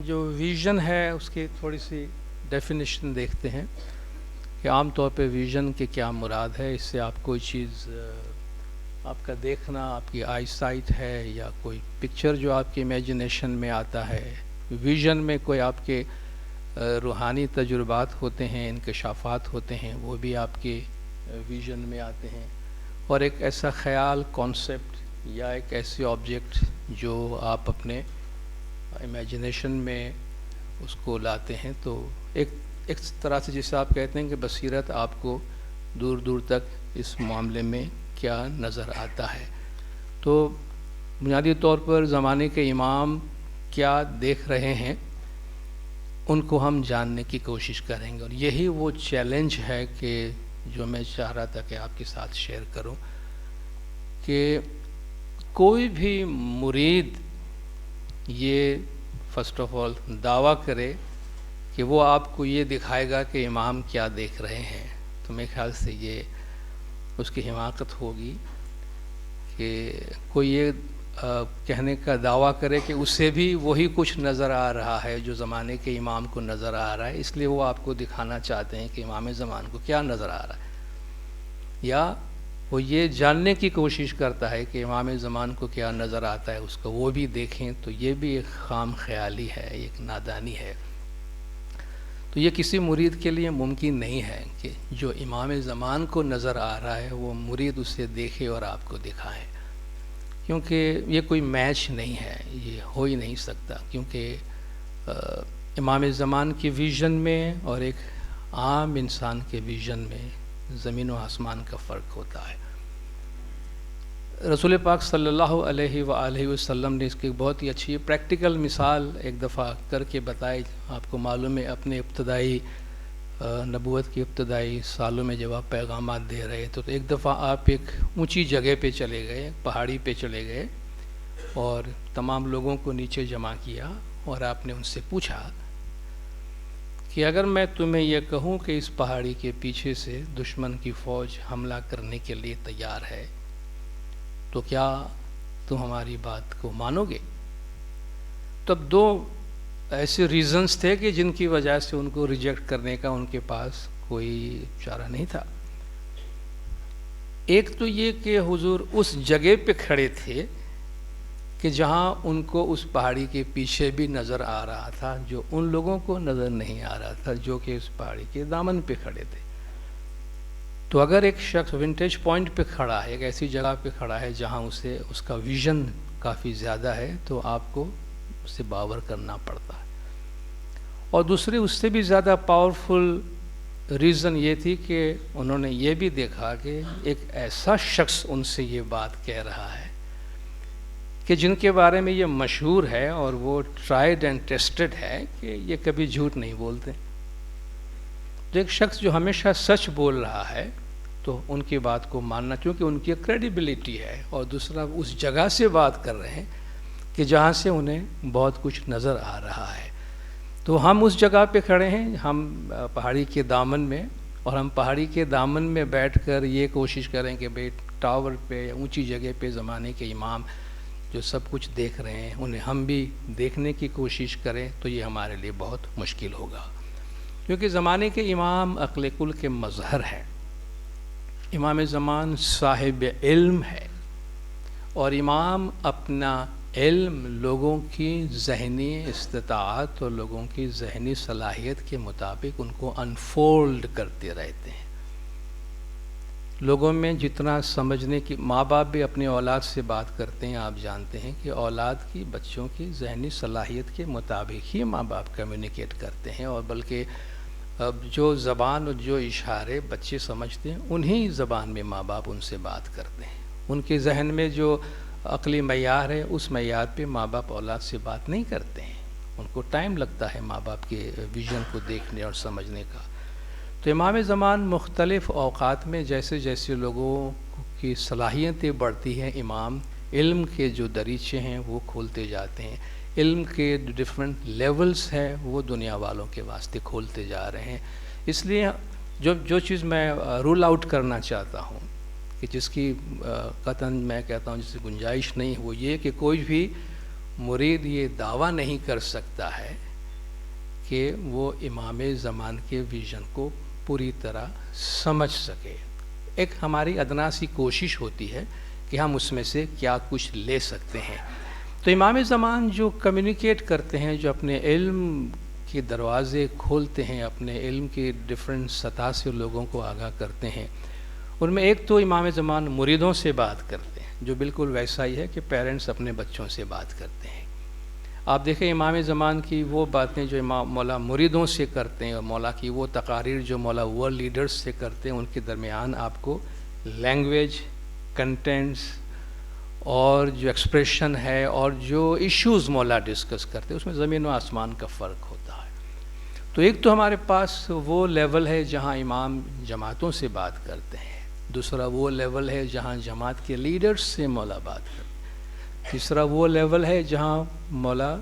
جو ویژن ہے اس کی تھوڑی سی ڈیفینیشن دیکھتے ہیں کہ عام طور پہ ویژن کے کیا مراد ہے. اس سے آپ کوئی چیز آپ کا دیکھنا، آپ کی آئی سائٹ ہے، یا کوئی پکچر جو آپ کی امیجنیشن میں آتا ہے. ویژن میں کوئی آپ کے روحانی تجربات ہوتے ہیں، انکشافات ہوتے ہیں، وہ بھی آپ کے ویژن میں آتے ہیں. اور ایک ایسا خیال، کانسیپٹ یا ایک ایسی آبجیکٹ جو آپ اپنے امیجنیشن میں اس کو لاتے ہیں، تو ایک طرح سے جسے آپ کہتے ہیں کہ بصیرت آپ کو دور دور تک اس معاملے میں کیا نظر آتا ہے. تو بنیادی طور پر زمانے کے امام کیا دیکھ رہے ہیں ان کو ہم جاننے کی کوشش کریں گے. اور یہی وہ چیلنج ہے کہ جو میں چاہ رہا تھا کہ آپ کے ساتھ شیئر کروں، کہ کوئی بھی مرید یہ فرسٹ آف آل دعویٰ کرے کہ وہ آپ کو یہ دکھائے گا کہ امام کیا دیکھ رہے ہیں، تو میرے خیال سے یہ اس کی حماقت ہوگی. کہ کوئی یہ کہنے کا دعویٰ کرے کہ اسے بھی وہی کچھ نظر آ رہا ہے جو زمانے کے امام کو نظر آ رہا ہے، اس لیے وہ آپ کو دکھانا چاہتے ہیں کہ امام زمان کو کیا نظر آ رہا ہے. یا وہ یہ جاننے کی کوشش کرتا ہے کہ امام زمان کو کیا نظر آتا ہے، اس کو وہ بھی دیکھیں، تو یہ بھی ایک خام خیالی ہے، ایک نادانی ہے. تو یہ کسی مرید کے لیے ممکن نہیں ہے کہ جو امام زمان کو نظر آ رہا ہے وہ مرید اسے دیکھے اور آپ کو دکھائے، کیونکہ یہ کوئی میچ نہیں ہے، یہ ہو ہی نہیں سکتا. کیونکہ امام زمان کی ویژن میں اور ایک عام انسان کے ویژن میں زمین و آسمان کا فرق ہوتا ہے. رسول پاک صلی اللہ علیہ وآلہ وسلم نے اس کی بہت ہی اچھی پریکٹیکل مثال ایک دفعہ کر کے بتائی. آپ کو معلوم ہے اپنے ابتدائی نبوت کی ابتدائی سالوں میں جب آپ پیغامات دے رہے تو ایک دفعہ آپ ایک اونچی جگہ پہ چلے گئے، پہاڑی پہ چلے گئے، اور تمام لوگوں کو نیچے جمع کیا اور آپ نے ان سے پوچھا کہ اگر میں تمہیں یہ کہوں کہ اس پہاڑی کے پیچھے سے دشمن کی فوج حملہ کرنے کے لیے تیار ہے تو کیا تم ہماری بات کو مانو گے؟ تب دو ایسے ریزنز تھے کہ جن کی وجہ سے ان کو ریجیکٹ کرنے کا ان کے پاس کوئی چارہ نہیں تھا. ایک تو یہ کہ حضور اس جگہ پہ کھڑے تھے کہ جہاں ان کو اس پہاڑی کے پیچھے بھی نظر آ رہا تھا جو ان لوگوں کو نظر نہیں آ رہا تھا جو کہ اس پہاڑی کے دامن پہ کھڑے تھے. تو اگر ایک شخص ونٹیج پوائنٹ پہ کھڑا ہے، ایک ایسی جگہ پہ کھڑا ہے جہاں اسے اس کا ویژن کافی زیادہ ہے، تو آپ کو اس سے باور کرنا پڑتا ہے. اور دوسری اس سے بھی زیادہ پاورفل ریزن یہ تھی کہ انہوں نے یہ بھی دیکھا کہ ایک ایسا شخص ان سے یہ بات کہہ رہا ہے کہ جن کے بارے میں یہ مشہور ہے اور وہ ٹرائیڈ اینڈ ٹیسٹڈ ہے کہ یہ کبھی جھوٹ نہیں بولتے. تو ایک شخص جو ہمیشہ سچ بول رہا ہے تو ان کی بات کو ماننا، کیونکہ ان کی کریڈیبلٹی ہے. اور دوسرا اس جگہ سے بات کر رہے ہیں کہ جہاں سے انہیں بہت کچھ نظر آ رہا ہے. تو ہم اس جگہ پہ کھڑے ہیں، ہم پہاڑی کے دامن میں، اور ہم پہاڑی کے دامن میں بیٹھ کر یہ کوشش کریں کہ بھئی ٹاور پہ، اونچی جگہ پہ زمانے کے امام جو سب کچھ دیکھ رہے ہیں انہیں ہم بھی دیکھنے کی کوشش کریں، تو یہ ہمارے لیے بہت مشکل ہوگا. کیونکہ زمانے کے امام عقل کل کے مظہر ہے. امام زمان صاحب علم ہے، اور امام اپنا علم لوگوں کی ذہنی استطاعت اور لوگوں کی ذہنی صلاحیت کے مطابق ان کو انفولڈ کرتے رہتے ہیں. لوگوں میں جتنا سمجھنے کی، ماں باپ بھی اپنی اولاد سے بات کرتے ہیں، آپ جانتے ہیں کہ اولاد کی، بچوں کی ذہنی صلاحیت کے مطابق ہی ماں باپ کمیونیکیٹ کرتے ہیں. اور بلکہ اب جو زبان اور جو اشارے بچے سمجھتے ہیں انہی زبان میں ماں باپ ان سے بات کرتے ہیں. ان کے ذہن میں جو عقلی معیار ہے اس معیار پہ ماں باپ اولاد سے بات نہیں کرتے ہیں. ان کو ٹائم لگتا ہے ماں باپ کے ویژن کو دیکھنے اور سمجھنے کا. تو امام زمان مختلف اوقات میں جیسے جیسے لوگوں کی صلاحیتیں بڑھتی ہیں، امام علم کے جو دریچے ہیں وہ کھولتے جاتے ہیں. علم کے ڈفرینٹ لیولز ہیں وہ دنیا والوں کے واسطے کھولتے جا رہے ہیں. اس لیے جو چیز میں رول آؤٹ کرنا چاہتا ہوں کہ جس کی قطعاً میں کہتا ہوں جس کی گنجائش نہیں، وہ یہ کہ کوئی بھی مرید یہ دعویٰ نہیں کر سکتا ہے کہ وہ امام زمان کے ویژن کو پوری طرح سمجھ سکے. ایک ہماری ادنا سی کوشش ہوتی ہے کہ ہم اس میں سے کیا کچھ لے سکتے ہیں. تو امام زمان جو کمیونیکیٹ کرتے ہیں، جو اپنے علم کے دروازے کھولتے ہیں، اپنے علم کے ڈیفرنٹ سطح سے لوگوں کو آگاہ کرتے ہیں، ان میں ایک تو امام زمان مریدوں سے بات کرتے ہیں، جو بالکل ویسا ہی ہے کہ پیرنٹس اپنے بچوں سے بات کرتے ہیں. آپ دیکھیں امام زمان کی وہ باتیں جو مولا مریدوں سے کرتے ہیں، اور مولا کی وہ تقاریر جو مولا ورلڈ لیڈرز سے کرتے ہیں، ان کے درمیان آپ کو لینگویج، کنٹینٹس اور جو ایکسپریشن ہے اور جو ایشوز مولا ڈسکس کرتے ہیں، اس میں زمین و آسمان کا فرق ہوتا ہے. تو ایک تو ہمارے پاس وہ لیول ہے جہاں امام جماعتوں سے بات کرتے ہیں، دوسرا وہ لیول ہے جہاں جماعت کے لیڈرز سے مولا بات کرتے ہیں، تیسرا وہ لیول ہے جہاں مولا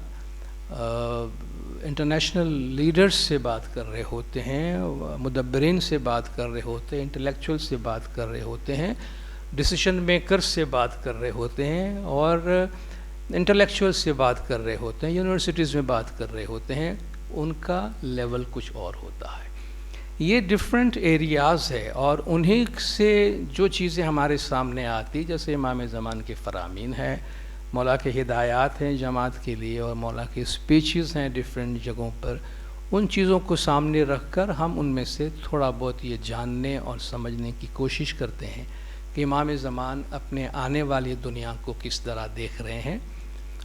انٹرنیشنل لیڈرز سے بات کر رہے ہوتے ہیں، مدبرین سے بات کر رہے ہوتے ہیں، انٹلیکچوئل سے بات کر رہے ہوتے ہیں، ڈیسیشن میکر سے بات کر رہے ہوتے ہیں، اور انٹلیکچوئل سے بات کر رہے ہوتے ہیں، یونیورسٹیز میں بات کر رہے ہوتے ہیں. ان کا لیول کچھ اور ہوتا ہے. یہ ڈفرینٹ ایریاز ہے، اور انہی سے جو چیزیں ہمارے سامنے آتی، جیسے امام زمان کے فرامین ہیں، مولا کے ہدایات ہیں جماعت کے لیے، اور مولا کے اسپیچز ہیں ڈفرینٹ جگہوں پر، ان چیزوں کو سامنے رکھ کر ہم ان میں سے تھوڑا بہت یہ جاننے اور سمجھنے کی کوشش کرتے ہیں کہ امام زمان اپنے آنے والی دنیا کو کس طرح دیکھ رہے ہیں،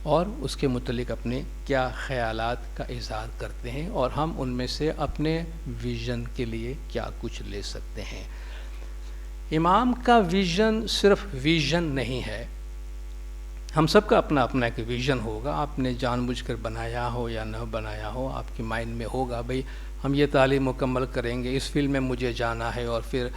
اور اس کے متعلق اپنے کیا خیالات کا اظہار کرتے ہیں، اور ہم ان میں سے اپنے ویژن کے لیے کیا کچھ لے سکتے ہیں. امام کا ویژن صرف ویژن نہیں ہے. ہم سب کا اپنا اپنا ایک ویژن ہوگا، آپ نے جان بوجھ کر بنایا ہو یا نہ بنایا ہو، آپ کے مائنڈ میں ہوگا بھئی ہم یہ تعلیم مکمل کریں گے، اس فیلڈ میں مجھے جانا ہے، اور پھر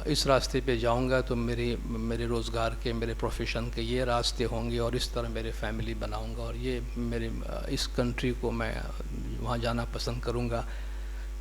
اس راستے پہ جاؤں گا تو میرے روزگار کے، میرے پروفیشن کے یہ راستے ہوں گے، اور اس طرح میرے فیملی بناؤں گا، اور یہ میرے اس کنٹری کو میں وہاں جانا پسند کروں گا.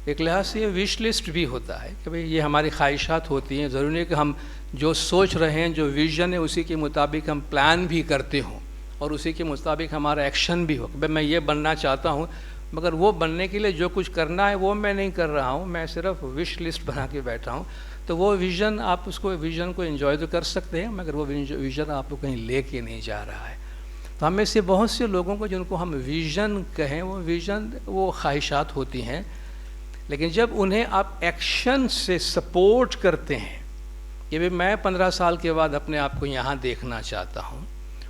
ایک لحاظ سے یہ وش لسٹ بھی ہوتا ہے کہ بھئی یہ ہماری خواہشات ہوتی ہیں. ضروری ہے کہ ہم جو سوچ رہے ہیں، جو ویژن ہے، اسی کے مطابق ہم پلان بھی کرتے ہوں، اور اسی کے مطابق ہمارا ایکشن بھی ہو کہ بھئی میں یہ بننا چاہتا ہوں، مگر وہ بننے کے لیے جو کچھ کرنا ہے وہ میں نہیں کر رہا ہوں، میں صرف وش لسٹ بنا کے بیٹھا ہوں. تو وہ ویژن، آپ اس کو ویژن کو انجوائے تو کر سکتے ہیں، مگر وہ ویژن آپ کو کہیں لے کے نہیں جا رہا ہے. تو ہم میں سے بہت سے لوگوں کو جن کو ہم ویژن کہیں، وہ ویژن وہ خواہشات ہوتی ہیں، لیکن جب انہیں آپ ایکشن سے سپورٹ کرتے ہیں کہ بھئی میں 15 سال کے بعد اپنے آپ کو یہاں دیکھنا چاہتا ہوں،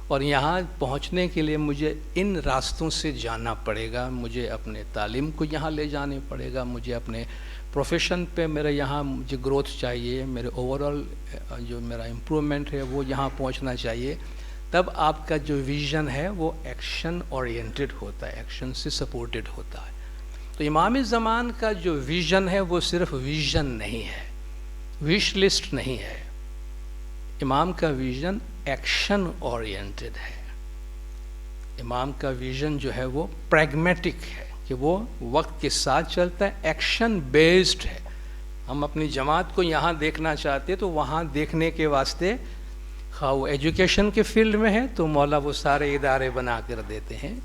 اور یہاں پہنچنے کے لیے مجھے ان راستوں سے جانا پڑے گا، مجھے اپنے تعلیم کو یہاں لے جانے پڑے گا، مجھے اپنے پروفیشن پہ میرا یہاں مجھے گروتھ چاہیے، میرے اوورآل جو میرا امپرومنٹ ہے وہ یہاں پہنچنا چاہیے، تب آپ کا جو ویژن ہے وہ ایکشن اورینٹڈ ہوتا ہے، ایکشن سے سپورٹڈ ہوتا ہے. تو امام زمان کا جو ویژن ہے وہ صرف ویژن نہیں ہے، وش لسٹ نہیں ہے. امام کا ویژن ایکشن اورینٹڈ ہے. امام کا ویژن جو ہے وہ پریگمیٹک ہے، کہ وہ وقت کے ساتھ چلتا ہے، ایکشن بیسڈ ہے. ہم اپنی جماعت کو یہاں دیکھنا چاہتے تو وہاں دیکھنے کے واسطے، خواہ وہ ایجوکیشن کے فیلڈ میں ہے تو مولا وہ سارے ادارے بنا کر دیتے ہیں،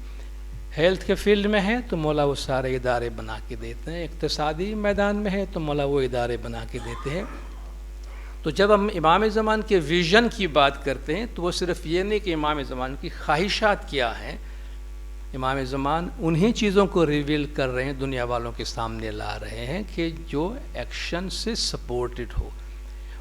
ہیلتھ کے فیلڈ میں ہے تو مولا وہ سارے ادارے بنا کے دیتے ہیں، اقتصادی میدان میں ہے تو مولا وہ ادارے بنا کے دیتے ہیں. تو جب ہم امام زمان کے ویژن کی بات کرتے ہیں تو وہ صرف یہ نہیں کہ امام زمان کی خواہشات کیا ہیں، امام زمان انہی چیزوں کو ریویل کر رہے ہیں، دنیا والوں کے سامنے لا رہے ہیں کہ جو ایکشن سے سپورٹڈ ہو.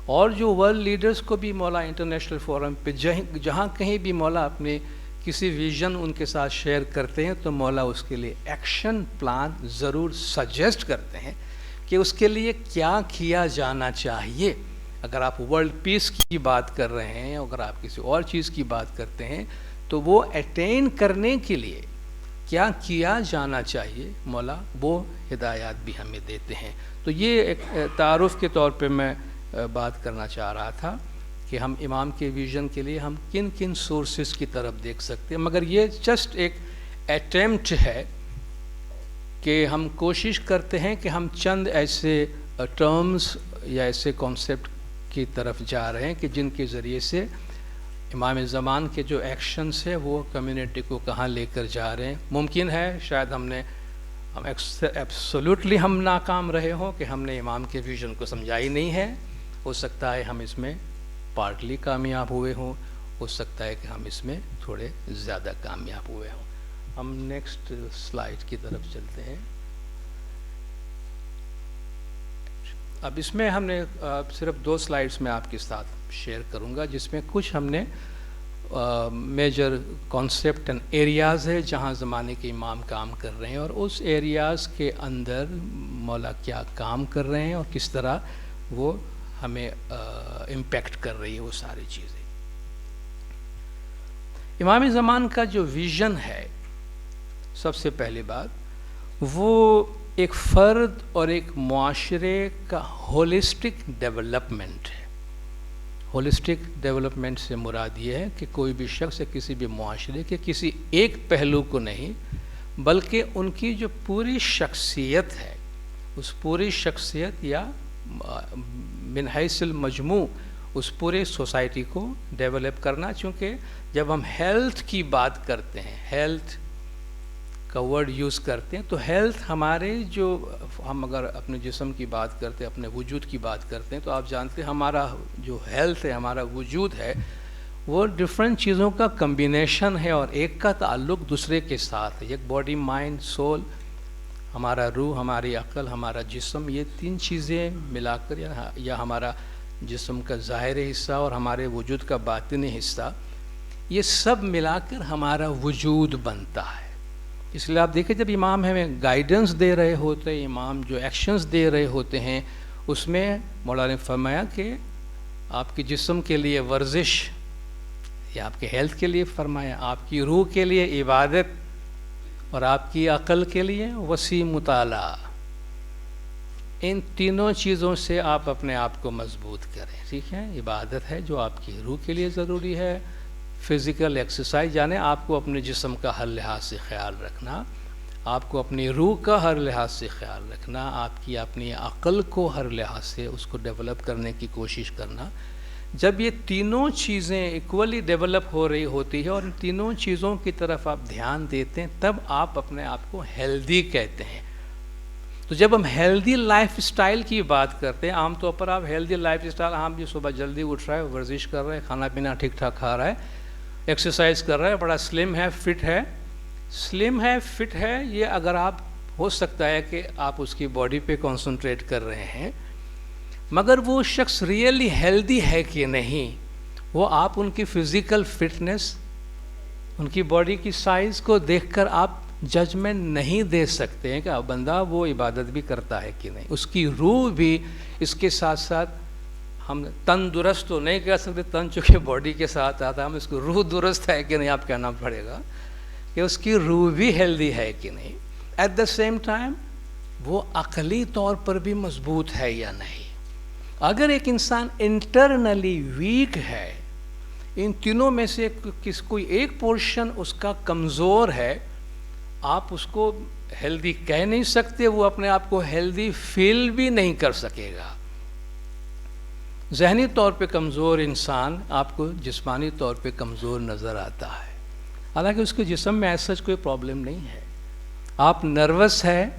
اور جو ورلڈ لیڈرز کو بھی مولا انٹرنیشنل فورم پہ جہاں کہیں بھی مولا اپنے کسی ویژن ان کے ساتھ شیئر کرتے ہیں تو مولا اس کے لیے ایکشن پلان ضرور سجیسٹ کرتے ہیں کہ اس کے لیے کیا کیا جانا چاہیے. اگر آپ ورلڈ پیس کی بات کر رہے ہیں، اگر آپ کسی اور چیز کی بات کرتے ہیں، تو وہ اٹین کرنے کے لیے کیا کیا جانا چاہیے، مولا وہ ہدایات بھی ہمیں دیتے ہیں. تو یہ ایک تعارف کے طور پہ میں بات کرنا چاہ رہا تھا کہ ہم امام کے ویژن کے لیے ہم کن کن سورسز کی طرف دیکھ سکتے ہیں. مگر یہ جسٹ ایک اٹیمپٹ ہے کہ ہم کوشش کرتے ہیں کہ ہم چند ایسے ٹرمز یا ایسے کانسیپٹ کی طرف جا رہے ہیں کہ جن کے ذریعے سے امام زمان کے جو ایکشنز ہیں وہ کمیونٹی کو کہاں لے کر جا رہے ہیں. ممکن ہے شاید ہم نے ہم ایبسولوٹلی ہم ناکام رہے ہوں کہ ہم نے امام کے ویژن کو سمجھا ہی نہیں ہے. ہو سکتا ہے ہم اس میں پارٹلی کامیاب ہوئے ہوں, ہو سکتا ہے کہ ہم اس میں تھوڑے زیادہ کامیاب ہوئے ہوں. ہم نیکسٹ سلائیڈ کی طرف چلتے ہیں. اب اس میں ہم نے صرف 2 سلائیڈز میں آپ کے ساتھ شیئر کروں گا, جس میں کچھ ہم نے میجر کانسیپٹ اینڈ ایریاز ہے جہاں زمانے کے امام کام کر رہے ہیں, اور اس ایریاز کے اندر مولا کیا کام کر رہے ہیں اور کس طرح وہ ہمیں امپیکٹ کر رہی ہے وہ ساری چیزیں. امام زمان کا جو ویژن ہے, سب سے پہلی بات وہ ایک فرد اور ایک معاشرے کا ہولسٹک ڈیولپمنٹ ہے. ہولسٹک ڈیولپمنٹ سے مراد یہ ہے کہ کوئی بھی شخص کسی بھی معاشرے کے کسی ایک پہلو کو نہیں, بلکہ ان کی جو پوری شخصیت ہے, اس پوری شخصیت یا من حیث المجموع اس پورے سوسائٹی کو ڈیولپ کرنا. چونکہ جب ہم ہیلتھ کی بات کرتے ہیں, ہیلتھ کا ورڈ یوز کرتے ہیں, تو ہیلتھ ہمارے جو ہم اگر اپنے جسم کی بات کرتے ہیں, اپنے وجود کی بات کرتے ہیں, تو آپ جانتے ہیں ہمارا جو ہیلتھ ہے, ہمارا وجود ہے, وہ ڈفرینٹ چیزوں کا کمبینیشن ہے اور ایک کا تعلق دوسرے کے ساتھ ہے. ایک باڈی, مائنڈ, سول, ہمارا روح, ہماری عقل, ہمارا جسم, یہ 3 چیزیں ملا کر یا ہمارا جسم کا ظاہری حصہ اور ہمارے وجود کا باطنی حصہ, یہ سب ملا کر ہمارا وجود بنتا ہے. اس لیے آپ دیکھیں جب امام ہمیں گائیڈنس دے رہے ہوتے ہیں, امام جو ایکشنز دے رہے ہوتے ہیں, اس میں مولا نے فرمایا کہ آپ کے جسم کے لیے ورزش, یا آپ کے ہیلتھ کے لیے فرمایا, آپ کی روح کے لیے عبادت, اور آپ کی عقل کے لیے وسیع مطالعہ. ان تینوں چیزوں سے آپ اپنے آپ کو مضبوط کریں. ٹھیک ہے, عبادت ہے جو آپ کی روح کے لیے ضروری ہے, فزیکل ایکسرسائز یعنی آپ کو اپنے جسم کا ہر لحاظ سے خیال رکھنا, آپ کو اپنی روح کا ہر لحاظ سے خیال رکھنا, آپ کی اپنی عقل کو ہر لحاظ سے اس کو ڈیولپ کرنے کی کوشش کرنا. جب یہ تینوں چیزیں ایکولی ڈیولپ ہو رہی ہوتی ہے اور ان تینوں چیزوں کی طرف آپ دھیان دیتے ہیں, تب آپ اپنے آپ کو ہیلدی کہتے ہیں. تو جب ہم ہیلدی لائف اسٹائل کی بات کرتے ہیں, عام طور پر آپ ہیلدی لائف اسٹائل, ہم بھی صبح جلدی اٹھ رہا ہے, ورزش کر رہے ہیں, کھانا پینا ٹھیک ٹھاک کھا رہا ہے, ایکسرسائز کر رہا ہے, بڑا سلم ہے, فٹ ہے. سلم ہے, فٹ ہے, یہ اگر آپ ہو سکتا ہے کہ آپ اس کی باڈی پہ کنسنٹریٹ کر رہے ہیں, مگر وہ شخص ریئلی ہیلدی ہے کہ نہیں, وہ آپ ان کی فزیکل فٹنس, ان کی باڈی کی سائز کو دیکھ کر آپ ججمنٹ نہیں دے سکتے ہیں کہ بندہ وہ عبادت بھی کرتا ہے کہ نہیں. اس کی روح بھی اس کے ساتھ ساتھ, ہم تندرست تو نہیں کہہ سکتے, تن چونکہ باڈی کے ساتھ آتا ہے, ہم اس کو روح درست ہے کہ نہیں آپ کہنا پڑے گا کہ اس کی روح بھی ہیلدی ہے کہ نہیں. ایٹ دا سیم ٹائم وہ عقلی طور پر بھی مضبوط ہے یا نہیں. اگر ایک انسان انٹرنلی ویک ہے, ان تینوں میں سے کوئی ایک پورشن اس کا کمزور ہے, آپ اس کو ہیلدی کہہ نہیں سکتے, وہ اپنے آپ کو ہیلدی فیل بھی نہیں کر سکے گا. ذہنی طور پہ کمزور انسان آپ کو جسمانی طور پہ کمزور نظر آتا ہے, حالانکہ اس کے جسم میں ایسا کوئی پرابلم نہیں ہے. آپ نروس ہے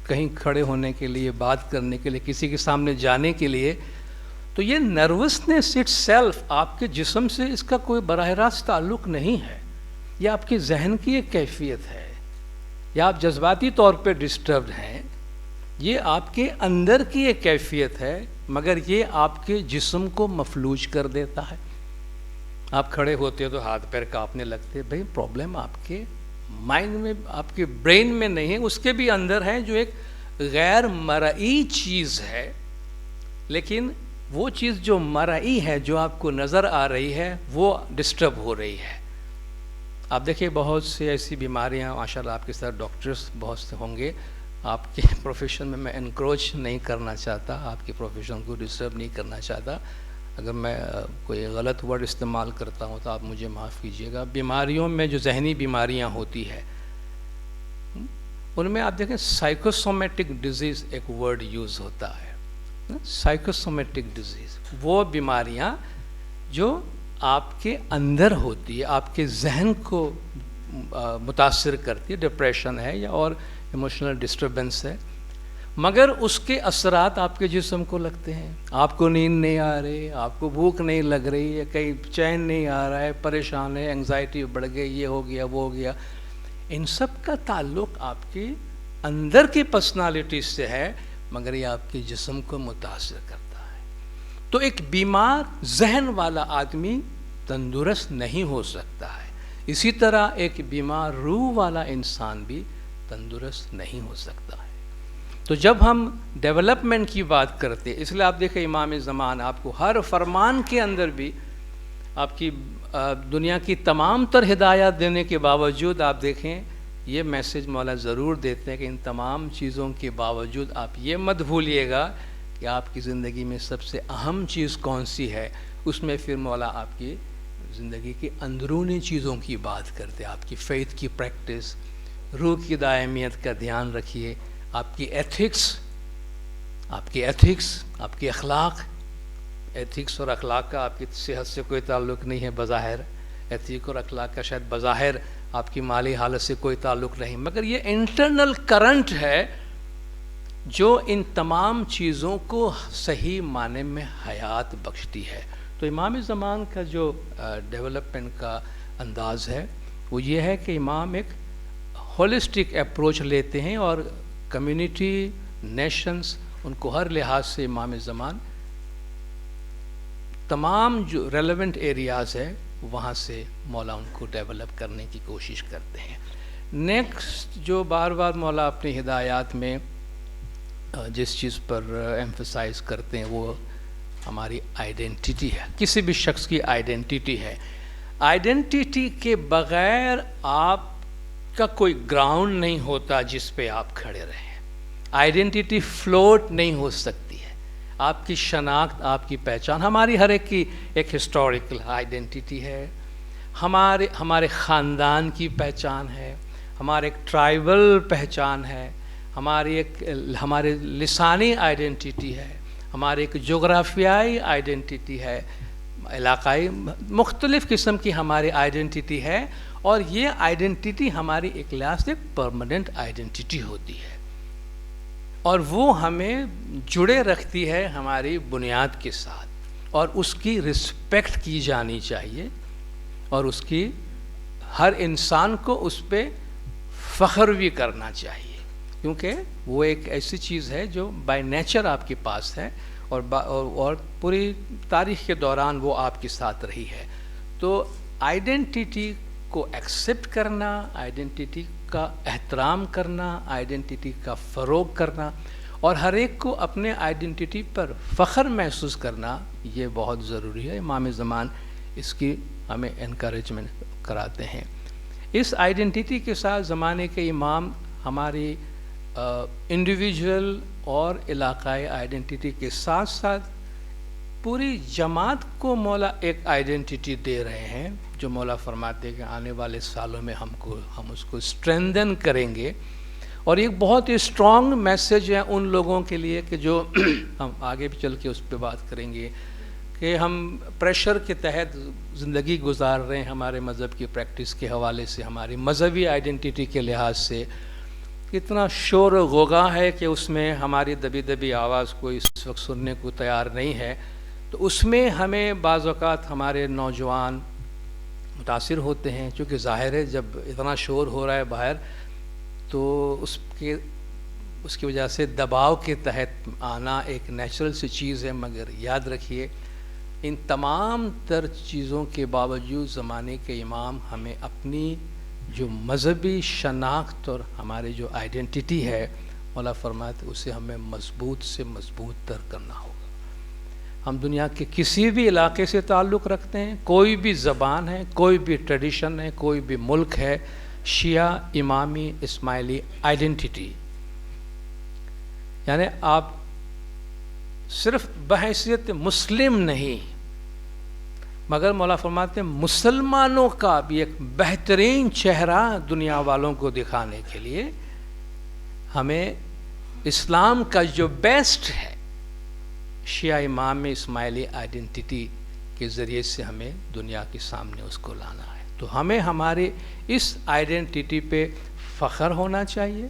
کہیں کھڑے ہونے کے لیے, بات کرنے کے لیے, کسی کے سامنے جانے کے لیے, تو یہ نروسنس اٹ سیلف آپ کے جسم سے اس کا کوئی براہ راست تعلق نہیں ہے. یہ آپ کے ذہن کی ایک کیفیت ہے, یا آپ جذباتی طور پہ ڈسٹربڈ ہیں, یہ آپ کے اندر کی ایک کیفیت ہے, مگر یہ آپ کے جسم کو مفلوج کر دیتا ہے. آپ کھڑے ہوتے تو ہاتھ پیر کانپنے لگتے, بھئی پرابلم آپ کے مائنڈ میں, آپ کے برین میں نہیں ہے, اس کے بھی اندر ہے جو ایک غیر مرئی چیز ہے. لیکن وہ چیز جو مرئی ہے, جو آپ کو نظر آ رہی ہے, وہ ڈسٹرب ہو رہی ہے. آپ دیکھیں بہت سی ایسی بیماریاں, ماشاءاللہ آپ کے ساتھ ڈاکٹرز بہت سے ہوں گے, آپ کے پروفیشن میں انکروچ نہیں کرنا چاہتا, آپ کے پروفیشن کو ڈسٹرب نہیں کرنا چاہتا. اگر میں کوئی غلط ورڈ استعمال کرتا ہوں تو آپ مجھے معاف کیجیے گا. بیماریوں میں جو ذہنی بیماریاں ہوتی ہے, ان میں آپ دیکھیں سائیکوسومیٹک ڈیزیز ایک ورڈ یوز ہوتا ہے. سائیکوسومیٹک ڈیزیز وہ بیماریاں جو آپ کے اندر ہوتی ہے, آپ کے ذہن کو متاثر کرتی ہے, ڈپریشن ہے یا اور ایموشنل ڈسٹربنس ہے، مگر اس کے اثرات آپ کے جسم کو لگتے ہیں. آپ کو نیند نہیں آ رہی، آپ کو بھوک نہیں لگ رہی ہے، کہیں چین نہیں آ رہا ہے، پریشان ہے، انگزائٹی بڑھ گئی، یہ ہو گیا وہ ہو گیا. ان سب کا تعلق آپ کی اندر کی پرسنالٹی سے ہے، مگر یہ آپ کے جسم کو متاثر کرتا ہے. تو ایک بیمار ذہن والا آدمی تندرست نہیں ہو سکتا ہے، اسی طرح ایک بیمار روح والا انسان بھی تندرست نہیں ہو سکتا ہے. تو جب ہم ڈیولپمنٹ کی بات کرتے ہیں، اس لیے آپ دیکھیں امام زمان آپ کو ہر فرمان کے اندر بھی آپ کی دنیا کی تمام تر ہدایات دینے کے باوجود آپ دیکھیں یہ میسج مولا ضرور دیتے ہیں کہ ان تمام چیزوں کے باوجود آپ یہ مت بھولیے گا کہ آپ کی زندگی میں سب سے اہم چیز کون سی ہے. اس میں پھر مولا آپ کی زندگی کی اندرونی چیزوں کی بات کرتے ہیں. آپ کی فیتھ کی پریکٹس، روح کی دائمیت کا دھیان رکھیے، آپ کی ایتھکس، آپ کی اخلاق. ایتھکس اور اخلاق کا آپ کی صحت سے کوئی تعلق نہیں ہے بظاہر، ایتھک اور اخلاق کا شاید بظاہر آپ کی مالی حالت سے کوئی تعلق نہیں، مگر یہ انٹرنل کرنٹ ہے جو ان تمام چیزوں کو صحیح معنی میں حیات بخشتی ہے. تو امام زمان کا جو ڈیولپمنٹ کا انداز ہے وہ یہ ہے کہ امام ایک ہولسٹک اپروچ لیتے ہیں اور کمیونٹی، نیشنز، ان کو ہر لحاظ سے امام زمان تمام جو ریلیونٹ ایریاز ہے وہاں سے مولا ان کو ڈیولپ کرنے کی کوشش کرتے ہیں. نیکسٹ جو بار بار مولا اپنی ہدایات میں جس چیز پر ایمفسائز کرتے ہیں وہ ہماری آئیڈینٹی ہے. کسی بھی شخص کی آئیڈینٹی ہے. آئیڈینٹی کے بغیر آپ کا کوئی گراؤنڈ نہیں ہوتا جس پہ آپ کھڑے رہیں. آئیڈینٹی فلوٹ نہیں ہو سکتی ہے. آپ کی شناخت، آپ کی پہچان، ہماری ہر ایک کی ایک ہسٹوریکل آئیڈینٹی ہے، ہمارے خاندان کی پہچان ہے، ہمارے ایک ٹرائبل پہچان ہے، ہمارے لسانی آئیڈینٹی ہے، ہمارے ایک جغرافیائی آئیڈینٹی ہے، علاقائی مختلف قسم کی ہماری آئیڈینٹی ہے. اور یہ آئیڈینٹی ہماری ایک لحاظ سے پرماننٹ آئیڈینٹی ہوتی ہے اور وہ ہمیں جڑے رکھتی ہے ہماری بنیاد کے ساتھ، اور اس کی رسپیکٹ کی جانی چاہیے اور اس کی ہر انسان کو اس پہ فخر بھی کرنا چاہیے، کیونکہ وہ ایک ایسی چیز ہے جو بائی نیچر آپ کے پاس ہے اور پوری تاریخ کے دوران وہ آپ کے ساتھ رہی ہے. تو آئیڈینٹی کو ایکسیپٹ کرنا، آئیڈینٹی کا احترام کرنا، آئیڈینٹی کا فروغ کرنا اور ہر ایک کو اپنے آئیڈینٹی پر فخر محسوس کرنا یہ بہت ضروری ہے. امام زمان اس کی ہمیں انکریجمنٹ کراتے ہیں. اس آئیڈینٹی کے ساتھ زمانے کے امام ہماری انڈیویجول اور علاقائی آئیڈینٹی کے ساتھ ساتھ پوری جماعت کو مولا ایک آئیڈینٹی دے رہے ہیں جو مولا فرماتے ہیں کہ آنے والے سالوں میں ہم اس کو اسٹرینتھن کریں گے. اور ایک بہت ہی اسٹرانگ میسج ہے ان لوگوں کے لیے کہ جو ہم آگے بھی چل کے اس پہ بات کریں گے کہ ہم پریشر کے تحت زندگی گزار رہے ہیں. ہمارے مذہب کی پریکٹس کے حوالے سے، ہماری مذہبی آئیڈینٹی کے لحاظ سے اتنا شور و غوغا ہے کہ اس میں ہماری دبی آواز کوئی اس وقت سننے کو تیار نہیں ہے. تو اس میں ہمیں بعض اوقات ہمارے نوجوان متاثر ہوتے ہیں، چونکہ ظاہر ہے جب اتنا شور ہو رہا ہے باہر تو اس کی وجہ سے دباؤ کے تحت آنا ایک نیچرل سی چیز ہے. مگر یاد رکھیے ان تمام تر چیزوں کے باوجود زمانے کے امام ہمیں اپنی جو مذہبی شناخت اور ہمارے جو آئیڈینٹی ہے مولا فرماتے اسے ہمیں مضبوط سے مضبوط تر کرنا ہوگا. ہم دنیا کے کسی بھی علاقے سے تعلق رکھتے ہیں، کوئی بھی زبان ہے، کوئی بھی ٹریڈیشن ہے، کوئی بھی ملک ہے، شیعہ، امامی، اسماعیلی آئیڈینٹی، یعنی آپ صرف بحیثیت مسلم نہیں مگر مولا فرماتے ہیں مسلمانوں کا بھی ایک بہترین چہرہ دنیا والوں کو دکھانے کے لیے ہمیں اسلام کا جو بیسٹ ہے شیعہ امام اسماعیلی آئیڈینٹی کے ذریعے سے ہمیں دنیا کے سامنے اس کو لانا ہے. تو ہمیں ہمارے اس آئیڈینٹی پہ فخر ہونا چاہیے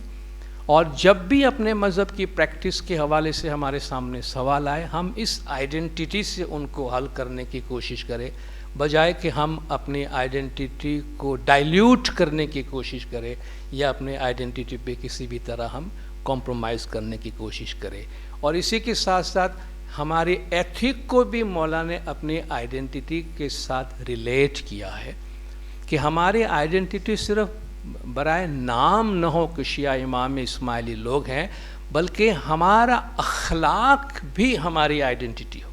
اور جب بھی اپنے مذہب کی پریکٹس کے حوالے سے ہمارے سامنے سوال آئے ہم اس آئیڈینٹی سے ان کو حل کرنے کی کوشش کریں، بجائے کہ ہم اپنی آئیڈینٹی کو ڈائلیوٹ کرنے کی کوشش کریں یا اپنے آئیڈینٹی پہ کسی بھی طرح ہم کمپرومائز کرنے کی کوشش کریں۔ اور اسی کے ساتھ ساتھ ہماری ایتھک کو بھی مولانا نے اپنی آئیڈینٹی کے ساتھ ریلیٹ کیا ہے کہ ہماری آئیڈینٹی صرف برائے نام نہ ہو کہ شیعہ امام اسماعیلی لوگ ہیں، بلکہ ہمارا اخلاق بھی ہماری آئیڈینٹی ہو،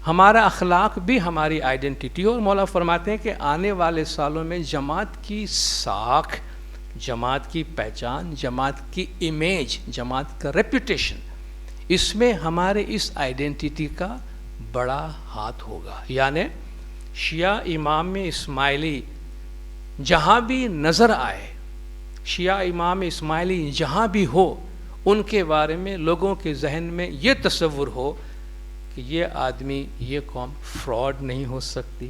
ہمارا اخلاق بھی ہماری آئیڈینٹی ہو۔ اور مولا فرماتے ہیں کہ آنے والے سالوں میں جماعت کی ساکھ، جماعت کی پہچان، جماعت کی امیج، جماعت کا ریپوٹیشن، اس میں ہمارے اس آئیڈینٹی کا بڑا ہاتھ ہوگا۔ یعنی شیعہ امام اسماعیلی جہاں بھی نظر آئے، شیعہ امام اسماعیلی جہاں بھی ہو، ان کے بارے میں لوگوں کے ذہن میں یہ تصور ہو کہ یہ آدمی، یہ قوم فراڈ نہیں ہو سکتی،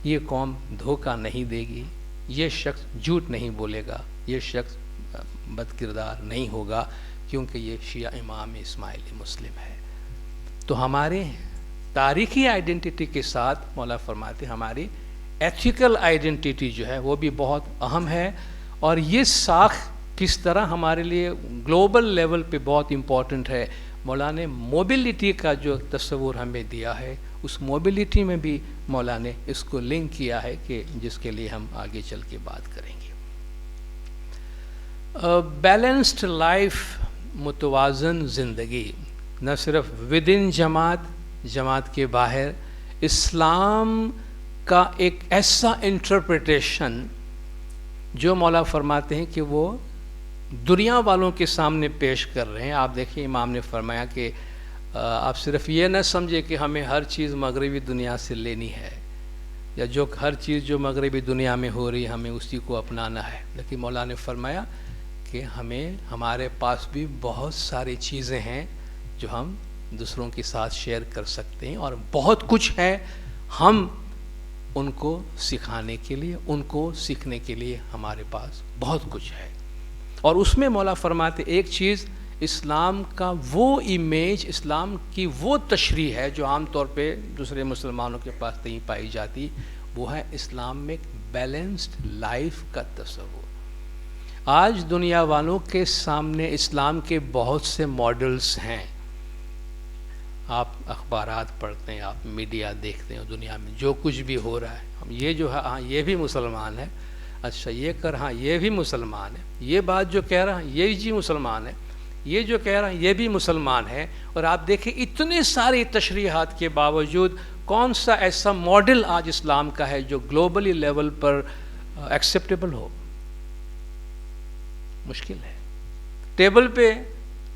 یہ قوم دھوکہ نہیں دے گی، یہ شخص جھوٹ نہیں بولے گا، یہ شخص بد کردار نہیں ہوگا، کیونکہ یہ شیعہ امام اسماعیلی مسلم ہے۔ تو ہمارے تاریخی آئیڈینٹی کے ساتھ مولا فرماتے ہماری ایتھیکل آئیڈینٹی جو ہے وہ بھی بہت اہم ہے، اور یہ ساکھ کس طرح ہمارے لیے گلوبل لیول پہ بہت امپورٹنٹ ہے۔ مولانا نے موبلٹی کا جو تصور ہمیں دیا ہے، اس موبلٹی میں بھی مولانا نے اس کو لنک کیا ہے کہ جس کے لیے ہم آگے چل کے بات کریں گے۔ بیلنسڈ لائف، متوازن زندگی، نہ صرف ود ان جماعت، جماعت کے باہر، اسلام کا ایک ایسا انٹرپریٹیشن جو مولا فرماتے ہیں کہ وہ دنیا والوں کے سامنے پیش کر رہے ہیں۔ آپ دیکھیں امام نے فرمایا کہ آپ صرف یہ نہ سمجھے کہ ہمیں ہر چیز مغربی دنیا سے لینی ہے، یا جو ہر چیز جو مغربی دنیا میں ہو رہی ہے ہمیں اسی کو اپنانا ہے، لیکن مولا نے فرمایا کہ ہمارے پاس بھی بہت ساری چیزیں ہیں جو ہم دوسروں کے ساتھ شیئر کر سکتے ہیں، اور بہت کچھ ہے ہم ان کو سکھانے کے لیے، ان کو سیکھنے کے لیے ہمارے پاس بہت کچھ ہے۔ اور اس میں مولا فرماتے ایک چیز اسلام کا وہ امیج، اسلام کی وہ تشریح ہے جو عام طور پہ دوسرے مسلمانوں کے پاس نہیں پائی جاتی، وہ ہے اسلام میں بیلنسڈ لائف کا تصور۔ آج دنیا والوں کے سامنے اسلام کے بہت سے ماڈلز ہیں، آپ اخبارات پڑھتے ہیں، آپ میڈیا دیکھتے ہیں، دنیا میں جو کچھ بھی ہو رہا ہے، ہم یہ جو ہے ہاں یہ بھی مسلمان ہے، اچھا یہ کر ہاں یہ بھی مسلمان ہے، یہ بات جو کہہ رہا ہے یہ جی مسلمان ہے، یہ جو کہہ رہا ہے یہ بھی مسلمان ہے۔ اور آپ دیکھیں اتنے ساری تشریحات کے باوجود کون سا ایسا ماڈل آج اسلام کا ہے جو گلوبلی لیول پر ایکسیپٹیبل ہو؟ مشکل ہے۔ ٹیبل پہ